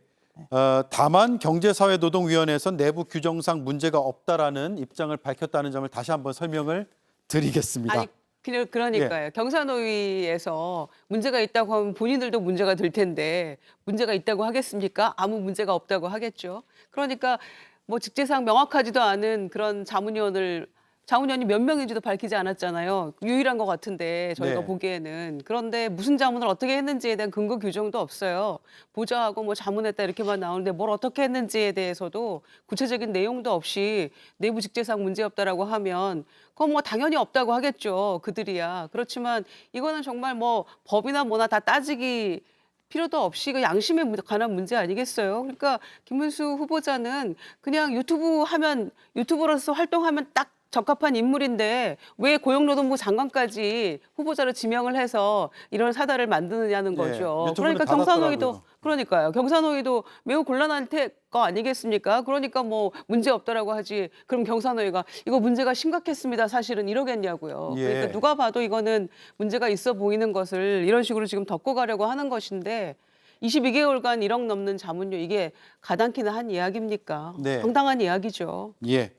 다만 경제사회노동위원회에서 내부 규정상 문제가 없다라는 입장을 밝혔다는 점을 다시 한번 설명을 드리겠습니다. 아니 그러니까요. 경사노위에서 문제가 있다고 하면 본인들도 문제가 될 텐데 문제가 있다고 하겠습니까? 아무 문제가 없다고 하겠죠. 그러니까 뭐 직제상 명확하지도 않은 그런 자문위원이 몇 명인지도 밝히지 않았잖아요. 유일한 것 같은데 저희가 네. 보기에는. 그런데 무슨 자문을 어떻게 했는지에 대한 근거 규정도 없어요. 보좌하고 뭐 자문했다 이렇게만 나오는데 뭘 어떻게 했는지에 대해서도 구체적인 내용도 없이 내부 직제상 문제 없다라고 하면 그건 뭐 당연히 없다고 하겠죠. 그들이야. 그렇지만 이거는 정말 뭐 법이나 뭐나 다 따지기 필요도 없이 그 양심에 관한 문제 아니겠어요? 그러니까 김문수 후보자는 그냥 유튜버로서 활동하면 딱 적합한 인물인데 왜 고용노동부 장관까지 후보자로 지명을 해서 이런 사달을 만드느냐는 거죠. 유튜브는 그러니까 받았더라고요. 경사노위도 매우 곤란할 거 아니겠습니까? 그러니까 뭐 문제 없다라고 하지. 그럼 경사노위가 이거 문제가 심각했습니다. 사실은 이러겠냐고요. 예. 그러니까 누가 봐도 이거는 문제가 있어 보이는 것을 이런 식으로 지금 덮고 가려고 하는 것인데 22개월간 1억 넘는 자문료 이게 가당키나 한 이야기입니까? 네. 황당한 이야기죠. 예.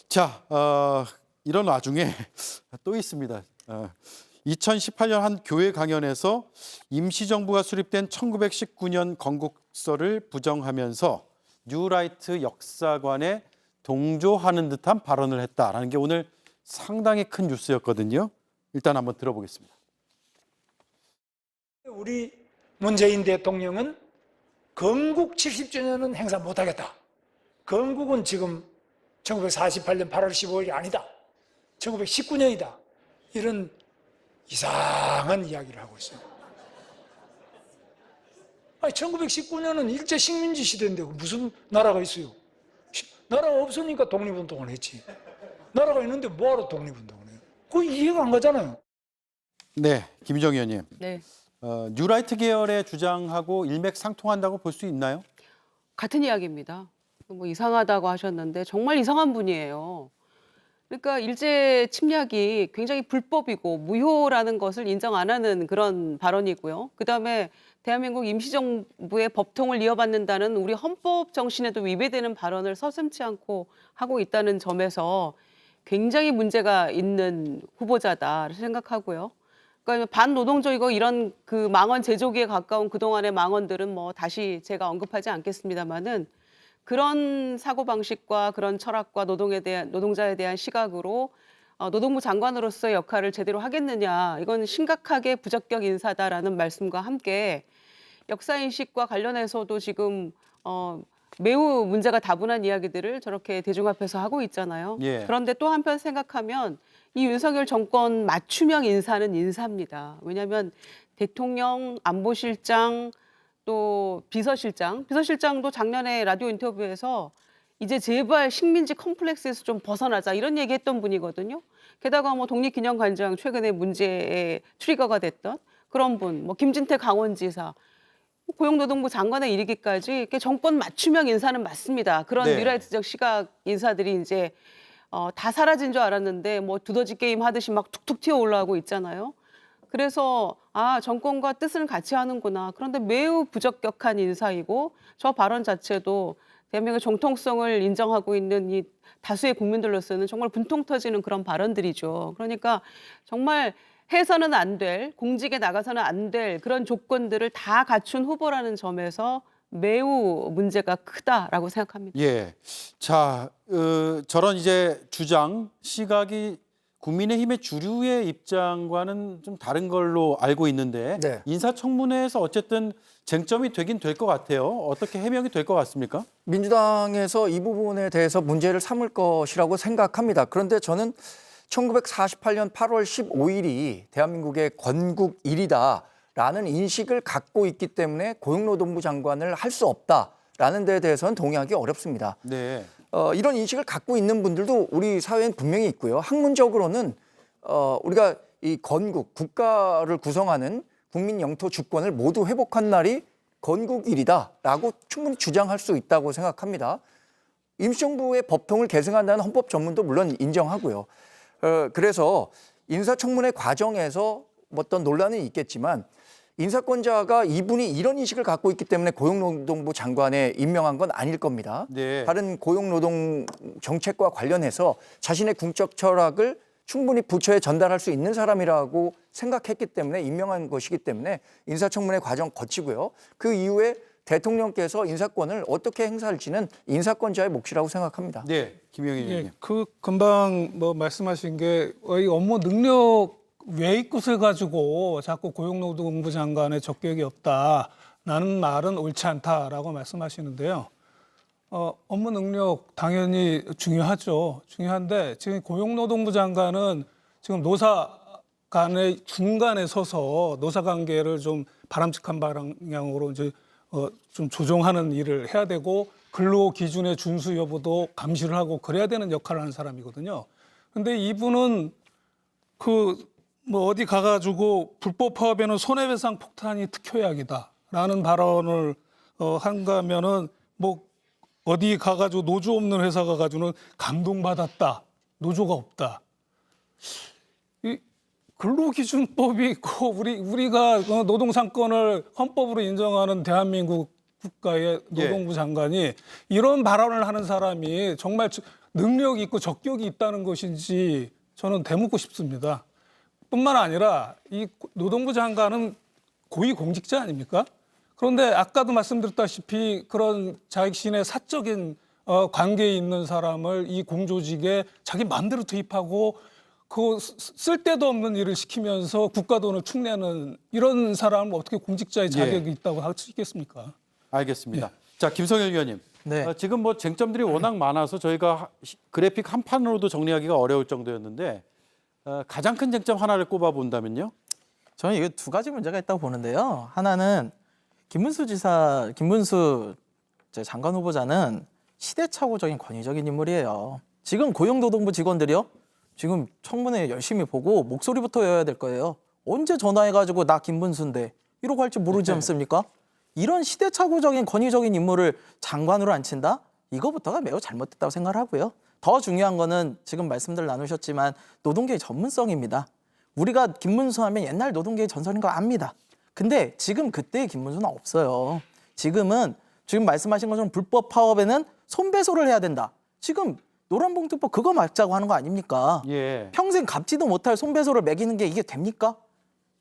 자, 이런 와중에 또 있습니다. 2018년 한 교회 강연에서 임시정부가 수립된 1919년 건국서를 부정하면서 뉴라이트 역사관에 동조하는 듯한 발언을 했다라는 게 오늘 상당히 큰 뉴스였거든요. 일단 한번 들어보겠습니다. 우리 문재인 대통령은 건국 70주년은 행사 못하겠다. 건국은 지금 1948년 8월 15일이 아니다. 1919년이다. 이런 이상한 이야기를 하고 있어요. 아니 1919년은 일제 식민지 시대인데 무슨 나라가 있어요? 나라가 없으니까 독립운동을 했지. 나라가 있는데 뭐하러 독립운동을 해요? 그거 이해가 안 가잖아요. 네, 김희정 의원님. 네. 뉴라이트 계열의 주장하고 일맥상통한다고 볼 수 있나요? 같은 이야기입니다. 뭐 이상하다고 하셨는데 정말 이상한 분이에요. 그러니까 일제 침략이 굉장히 불법이고 무효라는 것을 인정 안 하는 그런 발언이고요. 그다음에 대한민국 임시정부의 법통을 이어받는다는 우리 헌법 정신에도 위배되는 발언을 서슴지 않고 하고 있다는 점에서 굉장히 문제가 있는 후보자다 생각하고요. 그러니까 반노동적이고 이런 그 망언 제조기에 가까운 그동안의 망언들은 뭐 다시 제가 언급하지 않겠습니다만은 그런 사고방식과 그런 철학과 노동자에 대한 시각으로 노동부 장관으로서의 역할을 제대로 하겠느냐. 이건 심각하게 부적격 인사다라는 말씀과 함께 역사인식과 관련해서도 지금 매우 문제가 다분한 이야기들을 저렇게 대중 앞에서 하고 있잖아요. 예. 그런데 또 한편 생각하면 이 윤석열 정권 맞춤형 인사는 인사입니다. 왜냐하면 대통령, 안보실장, 또 비서실장도 작년에 라디오 인터뷰에서 이제 제발 식민지 컴플렉스에서 좀 벗어나자 이런 얘기했던 분이거든요. 게다가 뭐 독립기념관장 최근에 문제의 트리거가 됐던 그런 분, 뭐 김진태 강원지사, 고용노동부 장관에 이르기까지 이렇게 정권 맞춤형 인사는 맞습니다. 그런 네. 뉴라이트적 시각 인사들이 이제 다 사라진 줄 알았는데 뭐 두더지 게임 하듯이 막 툭툭 튀어 올라오고 있잖아요. 그래서 정권과 뜻을 같이 하는구나. 그런데 매우 부적격한 인사이고 저 발언 자체도 대한민국의 정통성을 인정하고 있는 이 다수의 국민들로서는 정말 분통 터지는 그런 발언들이죠. 그러니까 정말 해서는 안 될, 공직에 나가서는 안 될 그런 조건들을 다 갖춘 후보라는 점에서 매우 문제가 크다라고 생각합니다. 예. 자, 저런 이제 주장, 시각이 국민의힘의 주류의 입장과는 좀 다른 걸로 알고 있는데 네. 인사청문회에서 어쨌든 쟁점이 되긴 될 것 같아요. 어떻게 해명이 될 것 같습니까? 민주당에서 이 부분에 대해서 문제를 삼을 것이라고 생각합니다. 그런데 저는 1948년 8월 15일이 대한민국의 건국일이다라는 인식을 갖고 있기 때문에 고용노동부 장관을 할 수 없다라는 데에 대해서는 동의하기 어렵습니다. 네. 이런 인식을 갖고 있는 분들도 우리 사회엔 분명히 있고요. 학문적으로는 우리가 이 건국, 국가를 구성하는 국민 영토 주권을 모두 회복한 날이 건국일이다라고 충분히 주장할 수 있다고 생각합니다. 임시정부의 법통을 계승한다는 헌법 전문도 물론 인정하고요. 그래서 인사청문회 과정에서 어떤 논란은 있겠지만 인사권자가 이분이 이런 인식을 갖고 있기 때문에 고용노동부 장관에 임명한 건 아닐 겁니다. 네. 다른 고용노동 정책과 관련해서 자신의 궁적 철학을 충분히 부처에 전달할 수 있는 사람이라고 생각했기 때문에 임명한 것이기 때문에 인사청문회 과정 거치고요. 그 이후에 대통령께서 인사권을 어떻게 행사할지는 인사권자의 몫이라고 생각합니다. 네, 김영일 의원님. 예, 그 금방 뭐 말씀하신 게 이 업무 능력 외의 것을 가지고 자꾸 고용노동부 장관의 적격이 없다라는 말은 옳지 않다라고 말씀하시는데요. 업무 능력 당연히 중요하죠. 중요한데 지금 고용노동부 장관은 지금 노사 간의 중간에 서서 노사 관계를 좀 바람직한 방향으로 이제 좀 조정하는 일을 해야 되고 근로 기준의 준수 여부도 감시를 하고 그래야 되는 역할을 하는 사람이거든요. 근데 이분은 뭐 어디 가가지고 불법 파업에는 손해배상 폭탄이 특효약이다라는 발언을 한가면은 뭐 어디 가가지고 노조 없는 회사 가가지고는 감동받았다. 노조가 없다. 이 근로기준법이 있고 우리가 노동상권을 헌법으로 인정하는 대한민국 국가의 노동부 장관이 이런 발언을 하는 사람이 정말 능력이 있고 적격이 있다는 것인지 저는 되묻고 싶습니다. 뿐만 아니라 이 노동부 장관은 고위공직자 아닙니까? 그런데 아까도 말씀드렸다시피 그런 자신의 사적인 관계에 있는 사람을 이 공조직에 자기 마음대로 투입하고 그 쓸데도 없는 일을 시키면서 국가 돈을 축내는 이런 사람을 어떻게 공직자의 자격이 있다고 할 수 있겠습니까? 알겠습니다. 자, 김성일 위원님. 네. 지금 뭐 쟁점들이 워낙 많아서 저희가 그래픽 한 판으로도 정리하기가 어려울 정도였는데 가장 큰 쟁점 하나를 꼽아본다면요? 저는 이게 두 가지 문제가 있다고 보는데요. 하나는 김문수 장관 후보자는 시대착오적인 권위적인 인물이에요. 지금 고용노동부 직원들이요. 지금 청문회 열심히 보고 목소리부터 여야 될 거예요. 언제 전화해가지고 나 김문수인데 이러고 할지 모르지 않습니까? 이런 시대착오적인 권위적인 인물을 장관으로 앉힌다? 이거부터가 매우 잘못됐다고 생각을 하고요. 더 중요한 거는 지금 말씀들 나누셨지만 노동계의 전문성입니다. 우리가 김문수 하면 옛날 노동계의 전설인 거 압니다. 근데 지금 그때의 김문수는 없어요. 지금 말씀하신 것처럼 불법 파업에는 손배소를 해야 된다. 지금 노란봉투법 그거 막자고 하는 거 아닙니까? 예. 평생 갚지도 못할 손배소를 매기는 게 이게 됩니까?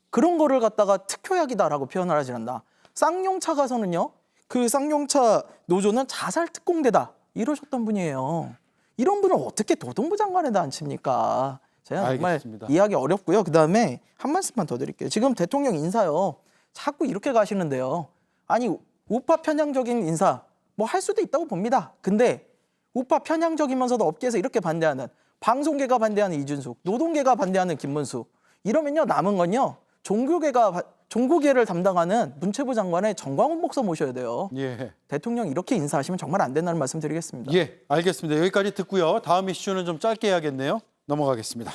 그런 거를 갖다가 특효약이다라고 표현을 하지 않나. 쌍용차 가서는요. 그 쌍용차 노조는 자살 특공대다 이러셨던 분이에요. 이런 분을 어떻게 노동부 장관에다 앉힙니까? 제가 정말 알겠습니다. 이해하기 어렵고요. 그다음에 한 말씀만 더 드릴게요. 지금 대통령 인사요. 자꾸 이렇게 가시는데요. 아니 우파 편향적인 인사 뭐 할 수도 있다고 봅니다. 근데 우파 편향적이면서도 업계에서 이렇게 반대하는 방송계가 반대하는 이준숙, 노동계가 반대하는 김문수 이러면요 남은 건요 종교계를 담당하는 문체부 장관의 정광훈 목사 모셔야 돼요. 예. 대통령 이렇게 인사하시면 정말 안 된다는 말씀 드리겠습니다. 예, 알겠습니다. 여기까지 듣고요. 다음 이슈는 좀 짧게 해야겠네요. 넘어가겠습니다.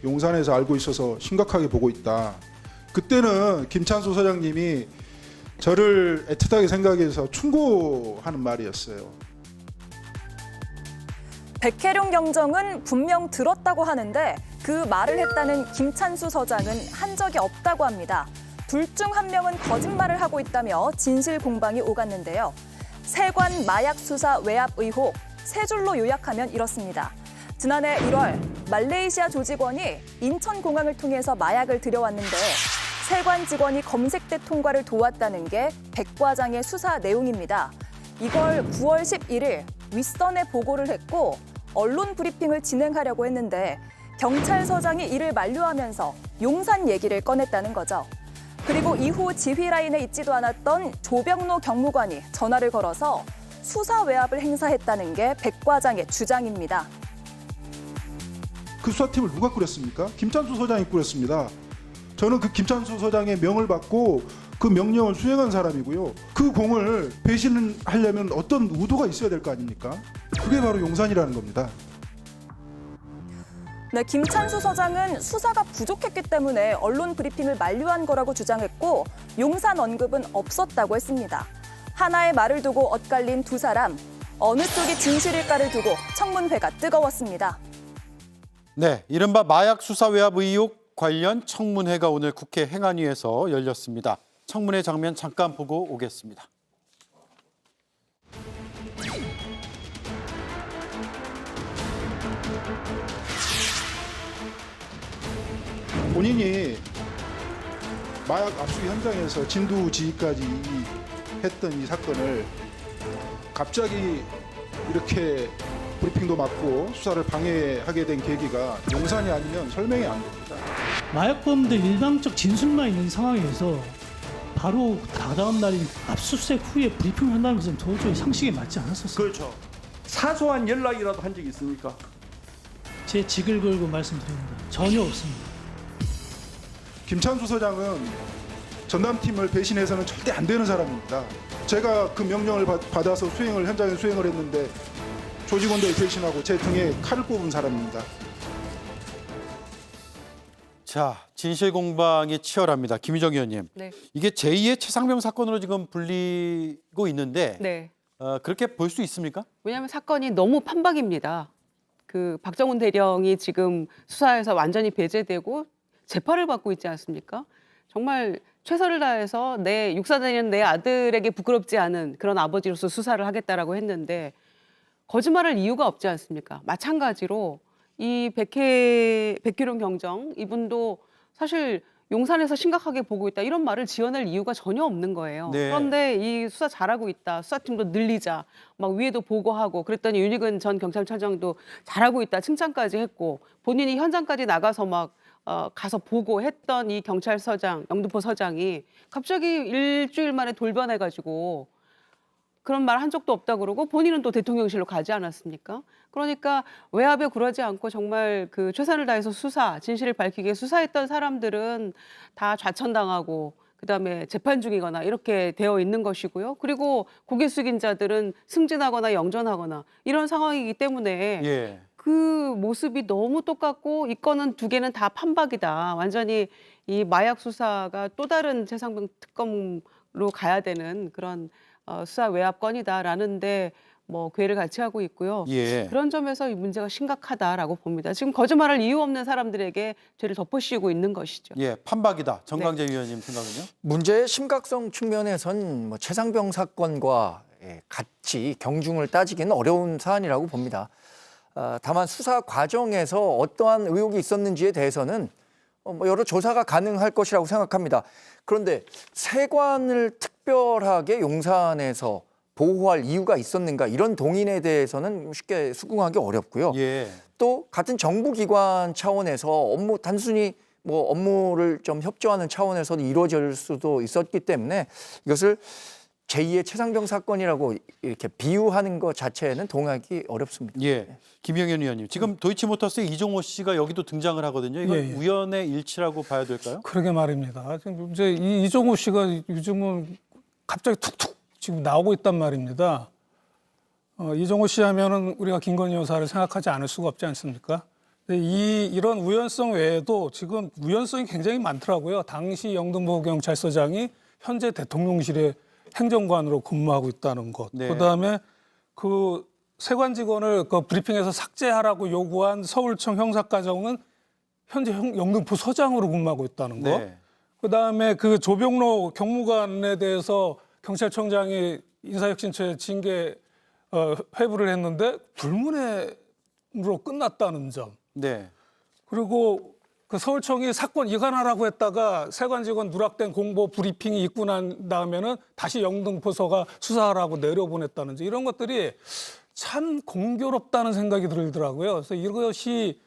용산에서 알고 있어서 심각하게 보고 있다. 그때는 김찬수 소장님이 저를 애틋하게 생각해서 충고하는 말이었어요. 백혜룡 경정은 분명 들었다고 하는데 그 말을 했다는 김찬수 서장은 한 적이 없다고 합니다. 둘 중 한 명은 거짓말을 하고 있다며 진실 공방이 오갔는데요. 세관 마약 수사 외압 의혹, 세 줄로 요약하면 이렇습니다. 지난해 1월 말레이시아 조직원이 인천공항을 통해서 마약을 들여왔는데 세관 직원이 검색대 통과를 도왔다는 게 백 과장의 수사 내용입니다. 이걸 9월 11일 윗선에 보고를 했고 언론 브리핑을 진행하려고 했는데 경찰서장이 이를 만류하면서 용산 얘기를 꺼냈다는 거죠. 그리고 이후 지휘 라인에 있지도 않았던 조병로 경무관이 전화를 걸어서 수사 외압을 행사했다는 게 백 과장의 주장입니다. 그 수사팀을 누가 꾸렸습니까? 김찬수 소장이 꾸렸습니다. 저는 그 김찬수 소장의 명을 받고 그 명령을 수행한 사람이고요. 그 공을 배신하려면 어떤 의도가 있어야 될 거 아닙니까? 그게 바로 용산이라는 겁니다. 네, 김찬수 서장은 수사가 부족했기 때문에 언론 브리핑을 만류한 거라고 주장했고 용산 언급은 없었다고 했습니다. 하나의 말을 두고 엇갈린 두 사람, 어느 쪽이 진실일까를 두고 청문회가 뜨거웠습니다. 네, 이른바 마약 수사 외압 의혹 관련 청문회가 오늘 국회 행안위에서 열렸습니다. 청문회 장면 잠깐 보고 오겠습니다. 본인이 마약 압수 현장에서 진두지휘까지 했던 이 사건을 갑자기 이렇게 브리핑도 맞고 수사를 방해하게 된 계기가 용산이 아니면 설명이 안 됩니다. 마약범들 일방적 진술만 있는 상황에서 바로 다다음 날인 압수수색 후에 브리핑을 한다는 것은 도저히 상식에 맞지 않았었어요. 그렇죠. 사소한 연락이라도 한 적이 있습니까? 제 직을 걸고 말씀드립니다. 전혀 없습니다. 김찬수 서장은 전담팀을 배신해서는 절대 안 되는 사람입니다. 제가 그 명령을 받아서 현장에 수행을 했는데 조직원들 배신하고 제 등에 칼을 꼽은 사람입니다. 자, 진실 공방이 치열합니다. 김희정 의원님. 네. 이게 제2의 최상병 사건으로 지금 불리고 있는데 네. 그렇게 볼 수 있습니까? 왜냐하면 사건이 너무 판박입니다. 그 박정훈 대령이 지금 수사에서 완전히 배제되고 재판을 받고 있지 않습니까? 정말 최선을 다해서 육사다니는 내 아들에게 부끄럽지 않은 그런 아버지로서 수사를 하겠다라고 했는데 거짓말할 이유가 없지 않습니까? 마찬가지로 이 백혜룡 경정 이분도 사실 용산에서 심각하게 보고 있다 이런 말을 지어낼 이유가 전혀 없는 거예요. 네. 그런데 이 수사 잘하고 있다. 수사팀도 늘리자. 막 위에도 보고하고 그랬더니 윤희근 전 경찰차장도 잘하고 있다. 칭찬까지 했고 본인이 현장까지 나가서 막 가서 보고했던 이 경찰서장, 영등포 서장이 갑자기 일주일 만에 돌변해가지고 그런 말 한 적도 없다 그러고 본인은 또 대통령실로 가지 않았습니까? 그러니까 외압에 굴하지 않고 정말 그 최선을 다해서 진실을 밝히기 위해 수사했던 사람들은 다 좌천당하고 그다음에 재판 중이거나 이렇게 되어 있는 것이고요. 그리고 고개 숙인 자들은 승진하거나 영전하거나 이런 상황이기 때문에 예. 그 모습이 너무 똑같고 이 건은 두 개는 다 판박이다. 완전히 이 마약 수사가 또 다른 최상병 특검으로 가야 되는 그런 수사 외압 건이다라는데 뭐 궤를 같이 하고 있고요. 예. 그런 점에서 이 문제가 심각하다라고 봅니다. 지금 거짓말할 이유 없는 사람들에게 죄를 덮어씌우고 있는 것이죠. 예, 판박이다. 정강재 위원님 생각은요? 문제의 심각성 측면에선 뭐 최상병 사건과 같이 경중을 따지기는 어려운 사안이라고 봅니다. 다만 수사 과정에서 어떠한 의혹이 있었는지에 대해서는 여러 조사가 가능할 것이라고 생각합니다. 그런데 세관을 특별하게 용산에서 보호할 이유가 있었는가 이런 동인에 대해서는 쉽게 수긍하기 어렵고요. 예. 또 같은 정부기관 차원에서 단순히 업무를 좀 협조하는 차원에서도 이루어질 수도 있었기 때문에 이것을 제2의 최상병 사건이라고 이렇게 비유하는 것 자체는 동의하기 어렵습니다. 예. 김영현 의원님, 지금 도이치모터스의 이종호 씨가 여기도 등장을 하거든요. 이건 예, 예. 우연의 일치라고 봐야 될까요? 그러게 말입니다. 지금 이제 이종호 씨가 요즘은 갑자기 툭툭 지금 나오고 있단 말입니다. 이종호 씨 하면은 우리가 김건희 여사를 생각하지 않을 수가 없지 않습니까? 근데 이런 우연성 외에도 지금 우연성이 굉장히 많더라고요. 당시 영등포 경찰서장이 현재 대통령실의 행정관으로 근무하고 있다는 것. 네. 그다음에 그 세관 직원을 그 브리핑에서 삭제하라고 요구한 서울청 형사과장은 현재 영등포 서장으로 근무하고 있다는 것. 네. 그다음에 그 조병로 경무관에 대해서 경찰청장이 인사혁신처에 징계 회부를 했는데 불문으로 끝났다는 점. 네. 그리고 그 서울청이 사건 이관하라고 했다가 세관 직원 누락된 공보 브리핑이 있고 난 다음에는 다시 영등포서가 수사하라고 내려보냈다는 점. 이런 것들이 참 공교롭다는 생각이 들더라고요. 그래서 이것이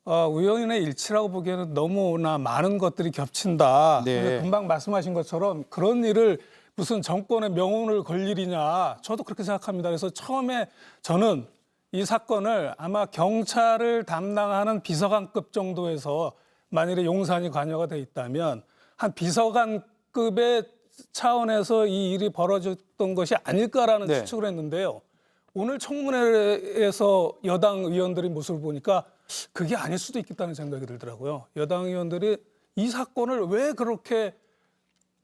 우연의 일치라고 보기에는 너무나 많은 것들이 겹친다. 네. 그래서 금방 말씀하신 것처럼 그런 일을 무슨 정권의 명운을 걸 일이냐. 저도 그렇게 생각합니다. 그래서 처음에 저는 이 사건을 아마 경찰을 담당하는 비서관급 정도에서 만일에 용산이 관여가 돼 있다면 한 비서관급의 차원에서 이 일이 벌어졌던 것이 아닐까라는 네. 추측을 했는데요. 오늘 청문회에서 여당 의원들의 모습을 보니까 그게 아닐 수도 있겠다는 생각이 들더라고요. 여당 의원들이 이 사건을 왜 그렇게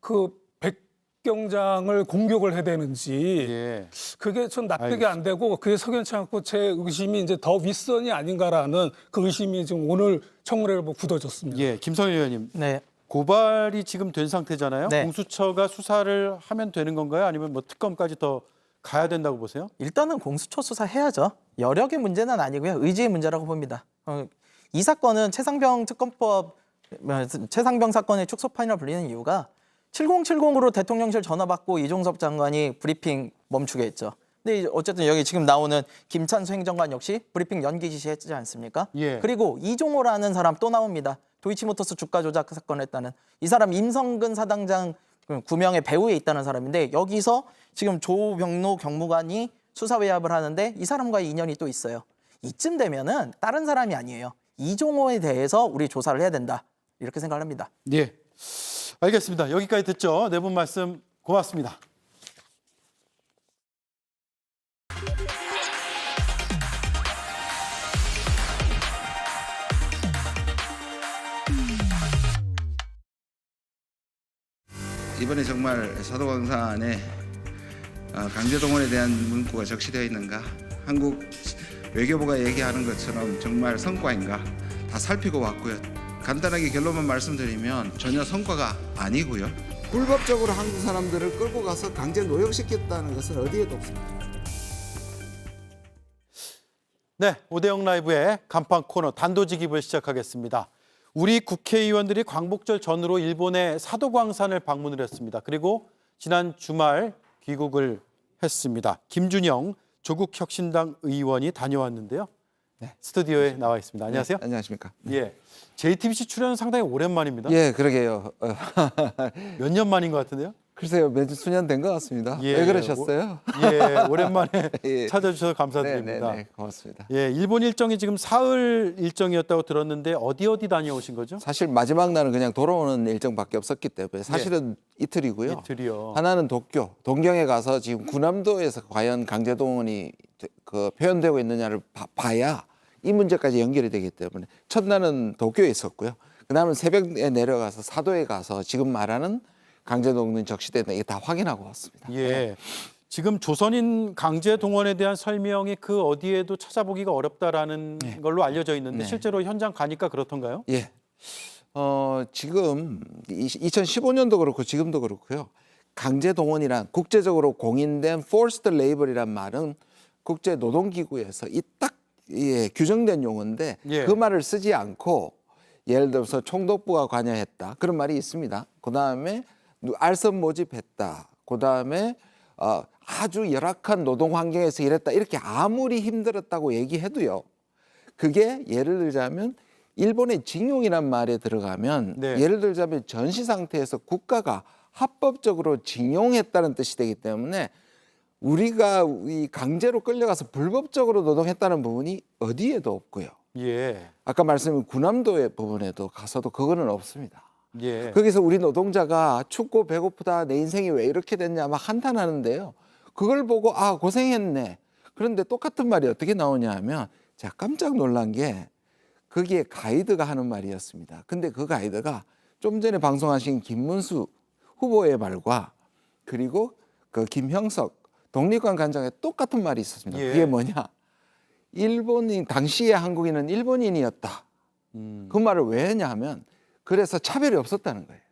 그 백경장을 공격을 해대는지 예. 그게 좀 납득이 안 되고 그게 석연치 않고 제 의심이 이제 더 윗선이 아닌가라는 그 의심이 지금 오늘 청문회를 보고 굳어졌습니다. 예, 김성일 의원님. 네. 고발이 지금 된 상태잖아요. 네. 공수처가 수사를 하면 되는 건가요? 아니면 뭐 특검까지 더 가야 된다고 보세요? 일단은 공수처 수사해야죠. 여력의 문제는 아니고요. 의지의 문제라고 봅니다. 이 사건은 최상병 특검법, 최상병 사건의 축소판이라 불리는 이유가 7070으로 대통령실 전화 받고 이종섭 장관이 브리핑 멈추게 했죠. 근데 어쨌든 여기 지금 나오는 김찬수 행정관 역시 브리핑 연기 지시했지 않습니까? 예. 그리고 이종호라는 사람 또 나옵니다. 도이치모터스 주가 조작 사건을 했다는 이 사람 임성근 사단장 구명의 배후에 있다는 사람인데 여기서 지금 조병로 경무관이 수사 외압을 하는데 이 사람과의 인연이 또 있어요. 이쯤 되면은 다른 사람이 아니에요. 이종호에 대해서 우리 조사를 해야 된다. 이렇게 생각을 합니다. 예. 알겠습니다. 여기까지 듣죠. 네 분 말씀 고맙습니다. 이번에 정말 사도광산에 강제동원에 대한 문구가 적시되어 있는가? 한국 외교부가 얘기하는 것처럼 정말 성과인가? 다 살피고 왔고요. 간단하게 결론만 말씀드리면 전혀 성과가 아니고요. 불법적으로 한국 사람들을 끌고 가서 강제 노역시켰다는 것은 어디에도 없습니다. 네, 오대영 라이브의 간판 코너 단도직입을 시작하겠습니다. 우리 국회의원들이 광복절 전후로 일본의 사도광산을 방문을 했습니다. 그리고 지난 주말 귀국을 했습니다. 김준영 조국혁신당 의원이 다녀왔는데요. 네. 스튜디오에 나와 있습니다. 안녕하세요. 네, 안녕하십니까. 예, JTBC 출연은 상당히 오랜만입니다. 예, 그러게요. 몇 년 만인 것 같은데요? 글쎄요, 몇 수년 된 것 같습니다. 예, 왜 그러셨어요? 예, 오랜만에 예. 찾아주셔서 감사드립니다. 네, 고맙습니다. 예, 일본 일정이 지금 사흘 일정이었다고 들었는데 어디 다녀오신 거죠? 사실 마지막 날은 그냥 돌아오는 일정밖에 없었기 때문에 사실은 이틀이고요. 이틀이요. 하나는 도쿄, 동경에 가서 지금 구남도에서 과연 강제동원이 표현되고 있느냐를 봐야 이 문제까지 연결이 되기 때문에 첫날은 도쿄에 있었고요. 그다음은 새벽에 내려가서 사도에 가서 지금 말하는 강제동원 적시되는 이게 다 확인하고 왔습니다. 예. 지금 조선인 강제 동원에 대한 설명이 그 어디에도 찾아보기가 어렵다라는 걸로 알려져 있는데 실제로 현장 가니까 그렇던가요? 예. 지금 2015년도 그렇고 지금도 그렇고요. 강제 동원이란 국제적으로 공인된 forced labor이란 말은 국제 노동기구에서 딱 규정된 용어인데 그 말을 쓰지 않고 예를 들어서 총독부가 관여했다 그런 말이 있습니다. 그다음에 알선 모집했다. 그다음에 아주 열악한 노동 환경에서 일했다. 이렇게 아무리 힘들었다고 얘기해도요. 그게 예를 들자면 일본의 징용이란 말에 들어가면 예를 들자면 전시 상태에서 국가가 합법적으로 징용했다는 뜻이 되기 때문에 우리가 이 강제로 끌려가서 불법적으로 노동했다는 부분이 어디에도 없고요. 예. 아까 말씀드린 군함도의 부분에도 가서도 그거는 없습니다. 예. 거기서 우리 노동자가 춥고 배고프다, 내 인생이 왜 이렇게 됐냐 막 한탄하는데요. 그걸 보고 아 고생했네. 그런데 똑같은 말이 어떻게 나오냐 하면 제가 깜짝 놀란 게 거기에 가이드가 하는 말이었습니다. 근데 그 가이드가 좀 전에 방송하신 김문수 후보의 말과 그리고 그 김형석 독립관 관장의 똑같은 말이 있었습니다. 예. 그게 뭐냐? 일본인 당시의 한국인은 일본인이었다. 그 말을 왜 했냐 하면 그래서 차별이 없었다는 거예요.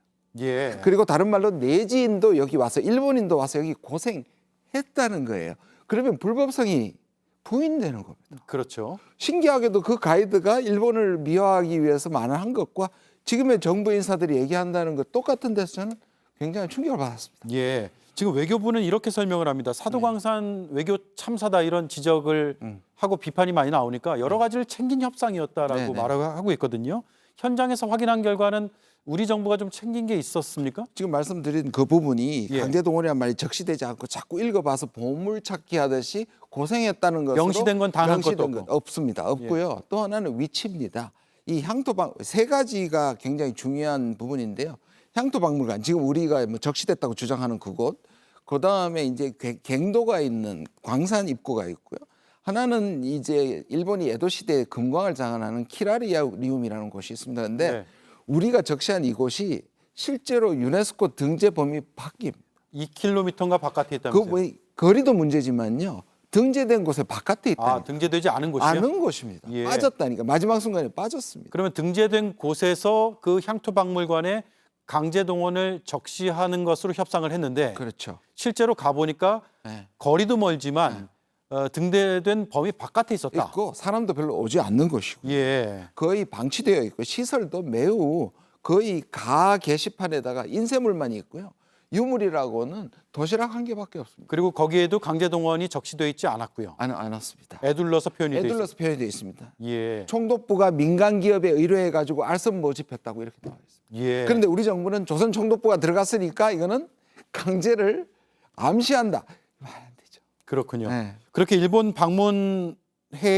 예. 그리고 다른 말로 내지인도 여기 와서 일본인도 와서 여기 고생했다는 거예요. 그러면 불법성이 부인되는 겁니다. 그렇죠. 신기하게도 그 가이드가 일본을 미화하기 위해서 말한 것과 지금의 정부 인사들이 얘기한다는 것 똑같은 데서 저는 굉장히 충격을 받았습니다. 예. 지금 외교부는 이렇게 설명을 합니다. 사도광산 외교 참사다 이런 지적을 하고 비판이 많이 나오니까 여러 가지를 챙긴 협상이었다라고 네네. 말하고 있거든요. 현장에서 확인한 결과는 우리 정부가 좀 챙긴 게 있었습니까? 지금 말씀드린 그 부분이 예. 강제동원이라는 말이 적시되지 않고 자꾸 읽어봐서 보물찾기 하듯이 고생했다는 것으로 명시된 건 단 한 것도 명시된 건 없습니다. 없고요. 또 하나는 위치입니다. 이 향토박 세 가지가 굉장히 중요한 부분인데요. 향토박물관 지금 우리가 뭐 적시됐다고 주장하는 그곳, 그 다음에 이제 갱도가 있는 광산 입구가 있고요. 하나는 이제 일본이 에도 시대에 금광을 장악하는 키라리움이라는 곳이 있습니다. 그런데 네. 우리가 적시한 이곳이 실제로 유네스코 등재 범위 밖입니다. 2km인가 바깥에 있다면서요? 그 거리도 문제지만요. 등재된 곳에 바깥에 있다. 아, 등재되지 않은 곳이요? 않은 곳입니다. 예. 빠졌다니까. 마지막 순간에 빠졌습니다. 그러면 등재된 곳에서 그 향토박물관에 강제동원을 적시하는 것으로 협상을 했는데 그렇죠. 실제로 가보니까 네. 거리도 멀지만 등재된 범위 바깥에 있었다. 있고 사람도 별로 오지 않는 곳이고 예. 거의 방치되어 있고 시설도 매우 거의 가 게시판에다가 인쇄물만 있고요. 유물이라고는 도시락 한 개밖에 없습니다. 그리고 거기에도 강제동원이 적시되어 있지 않았고요. 않았습니다. 애둘러서 표현이 되어 애둘러서 표현이 되어 있습니다. 예. 총독부가 민간 기업에 의뢰해 가지고 알선 모집했다고 이렇게 나와 있습니다. 예. 그런데 우리 정부는 조선 총독부가 들어갔으니까 이거는 강제를 암시한다. 말 안 되죠. 그렇군요. 네. 그렇게 일본 방문해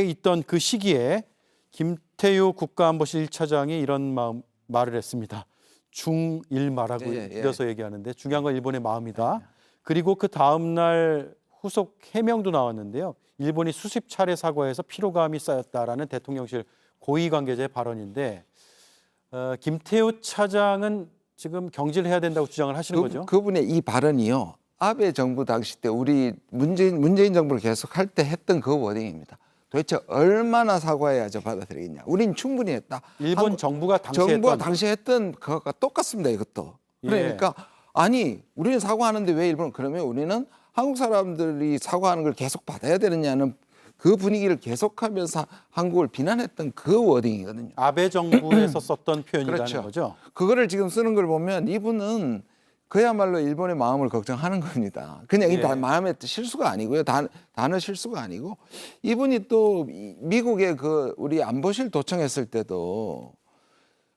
있던 그 시기에 김태효 국가안보실 1차장이 이런 말을 했습니다. 중일마라고 이어서 얘기하는데 중요한 건 일본의 마음이다. 그리고 그 다음 날 후속 해명도 나왔는데요. 일본이 수십 차례 사과해서 피로감이 쌓였다라는 대통령실 고위 관계자의 발언인데 김태효 차장은 지금 경질을 해야 된다고 주장을 하시는 거죠? 그분의 이 발언이요. 아베 정부 당시 때 우리 문재인 정부를 계속할 때 했던 그 워딩입니다. 도대체 얼마나 사과해야죠 받아들이겠냐. 우린 충분히 했다. 일본 정부가 당시에 했던 그것과 똑같습니다. 이것도. 그러니까 아니 우리는 사과하는데 왜 일본은 그러면 우리는 한국 사람들이 사과하는 걸 계속 받아야 되느냐는 그 분위기를 계속하면서 한국을 비난했던 그 워딩이거든요. 아베 정부에서 썼던 표현이라는 그렇죠. 거죠. 그거를 지금 쓰는 걸 보면 이분은 그야말로 일본의 마음을 걱정하는 겁니다. 그냥 이 마음의 실수가 아니고요. 단어 실수가 아니고 이분이 또 미국에 그 우리 안보실 도청했을 때도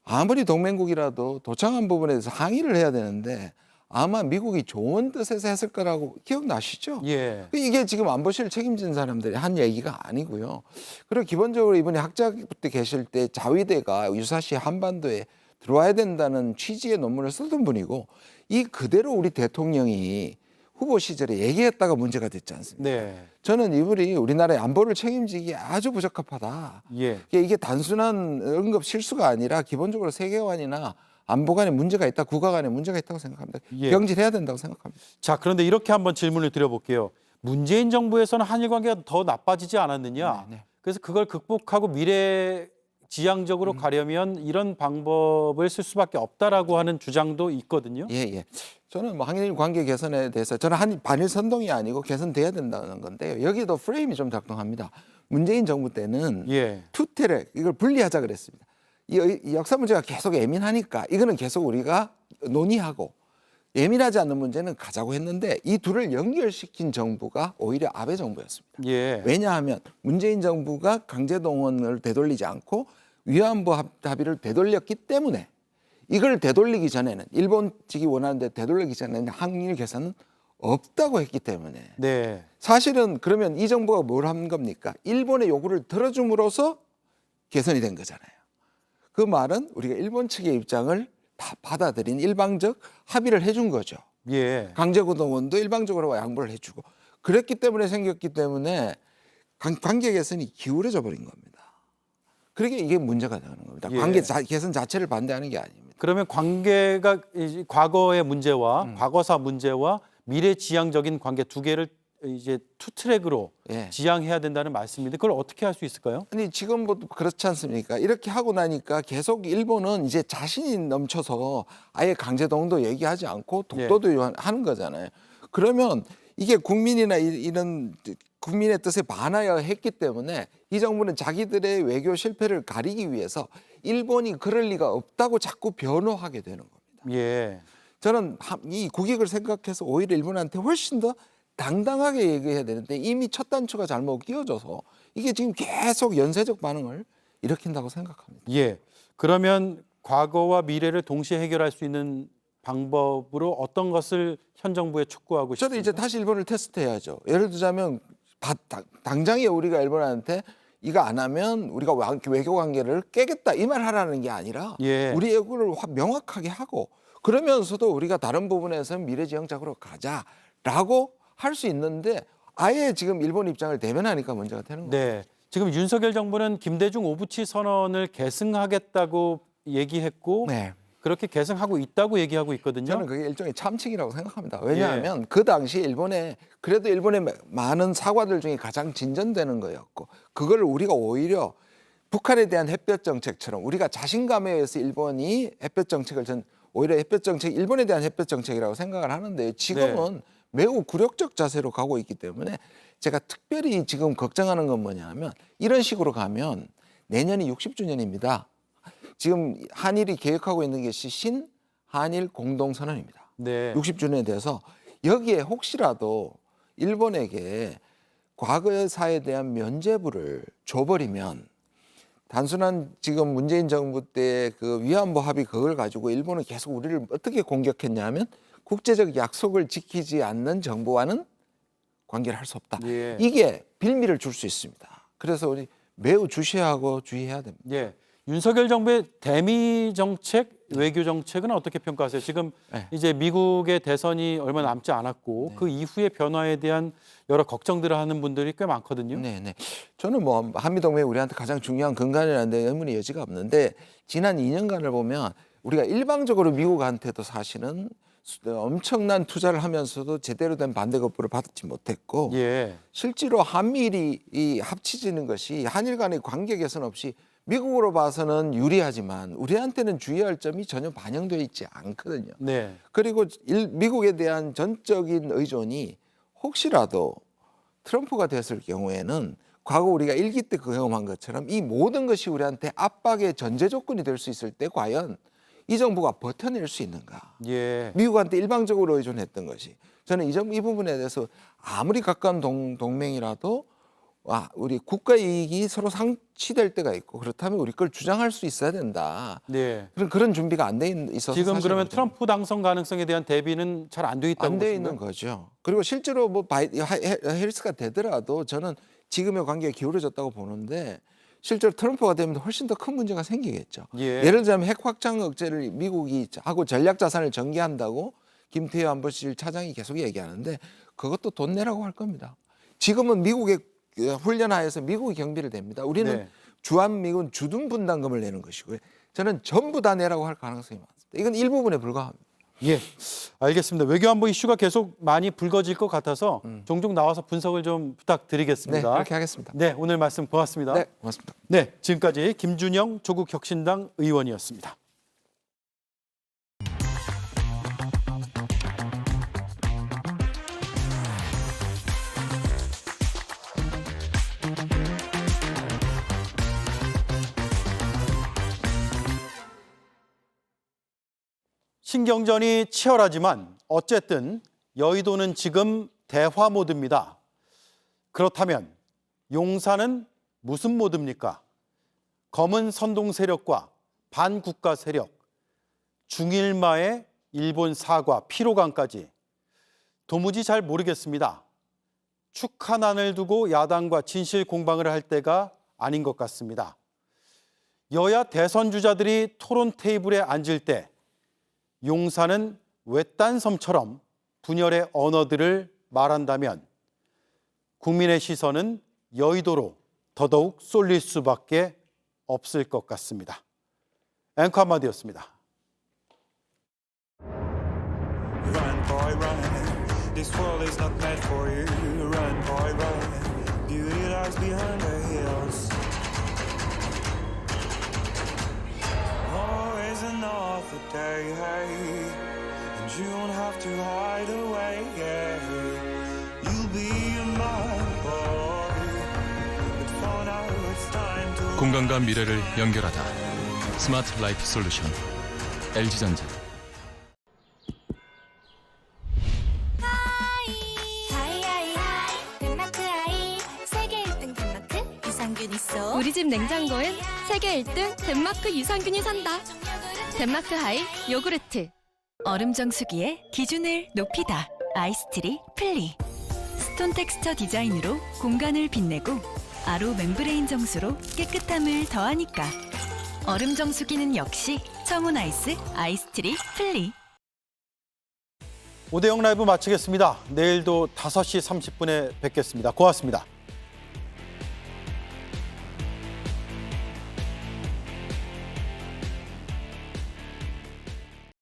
아무리 동맹국이라도 도청한 부분에 대해서 항의를 해야 되는데 아마 미국이 좋은 뜻에서 했을 거라고 기억나시죠? 예. 이게 지금 안보실 책임진 사람들이 한 얘기가 아니고요. 그리고 기본적으로 이분이 학자때 계실 때 자위대가 유사시 한반도에 들어와야 된다는 취지의 논문을 쓰던 분이고 이 그대로 우리 대통령이 후보 시절에 얘기했다가 문제가 됐지 않습니까? 네. 저는 이분이 우리나라의 안보를 책임지기에 아주 부적합하다. 예. 이게 단순한 응급 실수가 아니라 기본적으로 세계관이나 안보 간에 문제가 있다, 국가 간에 문제가 있다고 생각합니다. 예. 경질해야 된다고 생각합니다. 자, 그런데 이렇게 한번 질문을 드려볼게요. 문재인 정부에서는 한일 관계가 더 나빠지지 않았느냐? 그래서 그걸 극복하고 미래 지향적으로 가려면 이런 방법을 쓸 수밖에 없다라고 하는 주장도 있거든요. 예. 저는 뭐 한일 관계 개선에 대해서 저는 반일 선동이 아니고 개선돼야 된다는 건데요. 여기도 프레임이 좀 작동합니다. 문재인 정부 때는 투테렉 이걸 분리하자 그랬습니다. 이 역사 문제가 계속 예민하니까 이거는 계속 우리가 논의하고 예민하지 않는 문제는 가자고 했는데 이 둘을 연결시킨 정부가 오히려 아베 정부였습니다. 왜냐하면 문재인 정부가 강제동원을 되돌리지 않고 위안부 합의를 되돌렸기 때문에 이걸 되돌리기 전에는 일본 측이 원하는데 되돌리기 전에는 한일 개선은 없다고 했기 때문에 네. 사실은 그러면 이 정부가 뭘 한 겁니까? 일본의 요구를 들어줌으로써 개선이 된 거잖아요. 그 말은 우리가 일본 측의 입장을 다 받아들인 일방적 합의를 해준 거죠. 예. 강제구동원도 일방적으로 양보를 해주고 그랬기 때문에 생겼기 때문에 관계 개선이 기울어져 버린 겁니다. 그러게 이게 문제가 되는 겁니다. 예. 관계 개선 자체를 반대하는 게 아닙니다. 그러면 관계가 이제 과거의 문제와 과거사 문제와 미래지향적인 관계 두 개를 이제 투 트랙으로 예. 지향해야 된다는 말씀인데 그걸 어떻게 할 수 있을까요? 아니 지금부터 그렇지 않습니까? 이렇게 하고 나니까 계속 일본은 이제 자신이 넘쳐서 아예 강제동원도 얘기하지 않고 독도도 하는 거잖아요. 그러면 이게 국민이나 이런 국민의 뜻에 반하여 했기 때문에 이 정부는 자기들의 외교 실패를 가리기 위해서 일본이 그럴 리가 없다고 자꾸 변호하게 되는 겁니다. 예. 저는 이 국익을 생각해서 오히려 일본한테 훨씬 더 당당하게 얘기해야 되는데 이미 첫 단추가 잘못 끼워져서 이게 지금 계속 연쇄적 반응을 일으킨다고 생각합니다. 예. 그러면 과거와 미래를 동시에 해결할 수 있는 방법으로 어떤 것을 현 정부에 촉구하고 싶습니까? 저는 이제 다시 일본을 테스트해야죠. 예를 들자면 당장에 우리가 일본한테 이거 안 하면 우리가 외교 관계를 깨겠다 이 말 하라는 게 아니라 예. 우리 외교를 명확하게 하고 그러면서도 우리가 다른 부분에서는 미래지향적으로 가자라고 할 수 있는데 아예 지금 일본 입장을 대변하니까 문제가 되는 거예요. 네. 지금 윤석열 정부는 김대중 오부치 선언을 계승하겠다고 얘기했고 네. 그렇게 계승하고 있다고 얘기하고 있거든요. 저는 그게 일종의 참칭이라고 생각합니다. 왜냐하면 그 당시 일본의 많은 사과들 중에 가장 진전되는 거였고 그걸 우리가 오히려 북한에 대한 햇볕 정책처럼 우리가 자신감에 의해서 일본이 햇볕 정책을 오히려 햇볕 정책 일본에 대한 햇볕 정책이라고 생각을 하는데 지금은 매우 굴욕적 자세로 가고 있기 때문에 제가 특별히 지금 걱정하는 건 뭐냐면 이런 식으로 가면 내년이 60주년입니다. 지금 한일이 계획하고 있는 것이 신한일 공동선언입니다. 네. 60주년에 대해서 여기에 혹시라도 일본에게 과거사에 대한 면죄부를 줘버리면 단순한 지금 문재인 정부 때 그 위안부 합의 그걸 가지고 일본은 계속 우리를 어떻게 공격했냐면 국제적 약속을 지키지 않는 정부와는 관계를 할 수 없다. 예. 이게 빌미를 줄 수 있습니다. 그래서 우리 매우 주시하고 주의해야 됩니다. 예. 윤석열 정부의 대미 정책, 외교 정책은 어떻게 평가하세요? 지금 이제 미국의 대선이 얼마 남지 않았고 그 이후의 변화에 대한 여러 걱정들을 하는 분들이 꽤 많거든요. 네. 저는 뭐 한미동맹이 우리한테 가장 중요한 근간이라는데 의문의 여지가 없는데 지난 2년간을 보면 우리가 일방적으로 미국한테도 사실은 엄청난 투자를 하면서도 제대로 된 반대 거부를 받지 못했고 실제로 한미일이 합치지는 것이 한일 간의 관계 개선 없이 미국으로 봐서는 유리하지만 우리한테는 주의할 점이 전혀 반영되어 있지 않거든요. 네. 그리고 미국에 대한 전적인 의존이 혹시라도 트럼프가 됐을 경우에는 과거 우리가 일기 때 경험한 것처럼 이 모든 것이 우리한테 압박의 전제 조건이 될 수 있을 때 과연 이 정부가 버텨낼 수 있는가? 예. 미국한테 일방적으로 의존했던 것이 저는 이 부분에 대해서 아무리 가까운 동맹이라도 우리 국가 이익이 서로 상치될 때가 있고 그렇다면 우리 걸 주장할 수 있어야 된다. 네. 그런 준비가 안 돼 있어서 지금 그러면 트럼프 당선 가능성에 대한 대비는 잘 안 돼 있다고 안 돼 보시나요? 있는 거죠. 그리고 실제로 뭐 해리스가 되더라도 저는 지금의 관계가 기울어졌다고 보는데 실제로 트럼프가 되면 훨씬 더 큰 문제가 생기겠죠. 예를 들자면 핵 확장 억제를 미국이 하고 전략 자산을 전개한다고 김태효 안보실 차장이 계속 얘기하는데 그것도 돈 내라고 할 겁니다. 지금은 미국의 훈련하에서 미국이 경비를 냅니다. 우리는 주한미군 주둔 분담금을 내는 것이고요. 저는 전부 다 내라고 할 가능성이 많습니다. 이건 일부분에 불과합니다. 예, 알겠습니다. 외교안보 이슈가 계속 많이 불거질 것 같아서 종종 나와서 분석을 좀 부탁드리겠습니다. 네, 그렇게 하겠습니다. 네, 오늘 말씀 고맙습니다. 네, 고맙습니다. 네, 지금까지 김준영 조국혁신당 의원이었습니다. 신경전이 치열하지만 어쨌든 여의도는 지금 대화 모드입니다. 그렇다면 용산은 무슨 모드입니까? 검은 선동 세력과 반국가 세력, 중일마의 일본 사과, 피로감까지 도무지 잘 모르겠습니다. 축하난을 두고 야당과 진실 공방을 할 때가 아닌 것 같습니다. 여야 대선 주자들이 토론 테이블에 앉을 때 용사는 외딴 섬처럼 분열의 언어들을 말한다면 국민의 시선은 여의도로 더더욱 쏠릴 수밖에 없을 것 같습니다. 앵커 한마디였습니다. Run, boy, run. This world is not meant for you. Run, boy, run. Beauty lies behind the hills. War is another day, hey. And you don't have to hide away, yeah. You'll be my boy. But for now it's time to. 공간과 미래를 연결하다. 스마트 라이프 솔루션. LG전자. 우리 집 냉장고엔 세계 1등 덴마크 유산균이 산다. 덴마크 하이 요구르트. 얼음 정수기의 기준을 높이다. 아이스트리 플리. 스톤 텍스처 디자인으로 공간을 빛내고 아로 멤브레인 정수로 깨끗함을 더하니까. 얼음 정수기는 역시 청운 아이스 아이스트리 플리. 5대0 라이브 마치겠습니다. 내일도 5시 30분에 뵙겠습니다. 고맙습니다.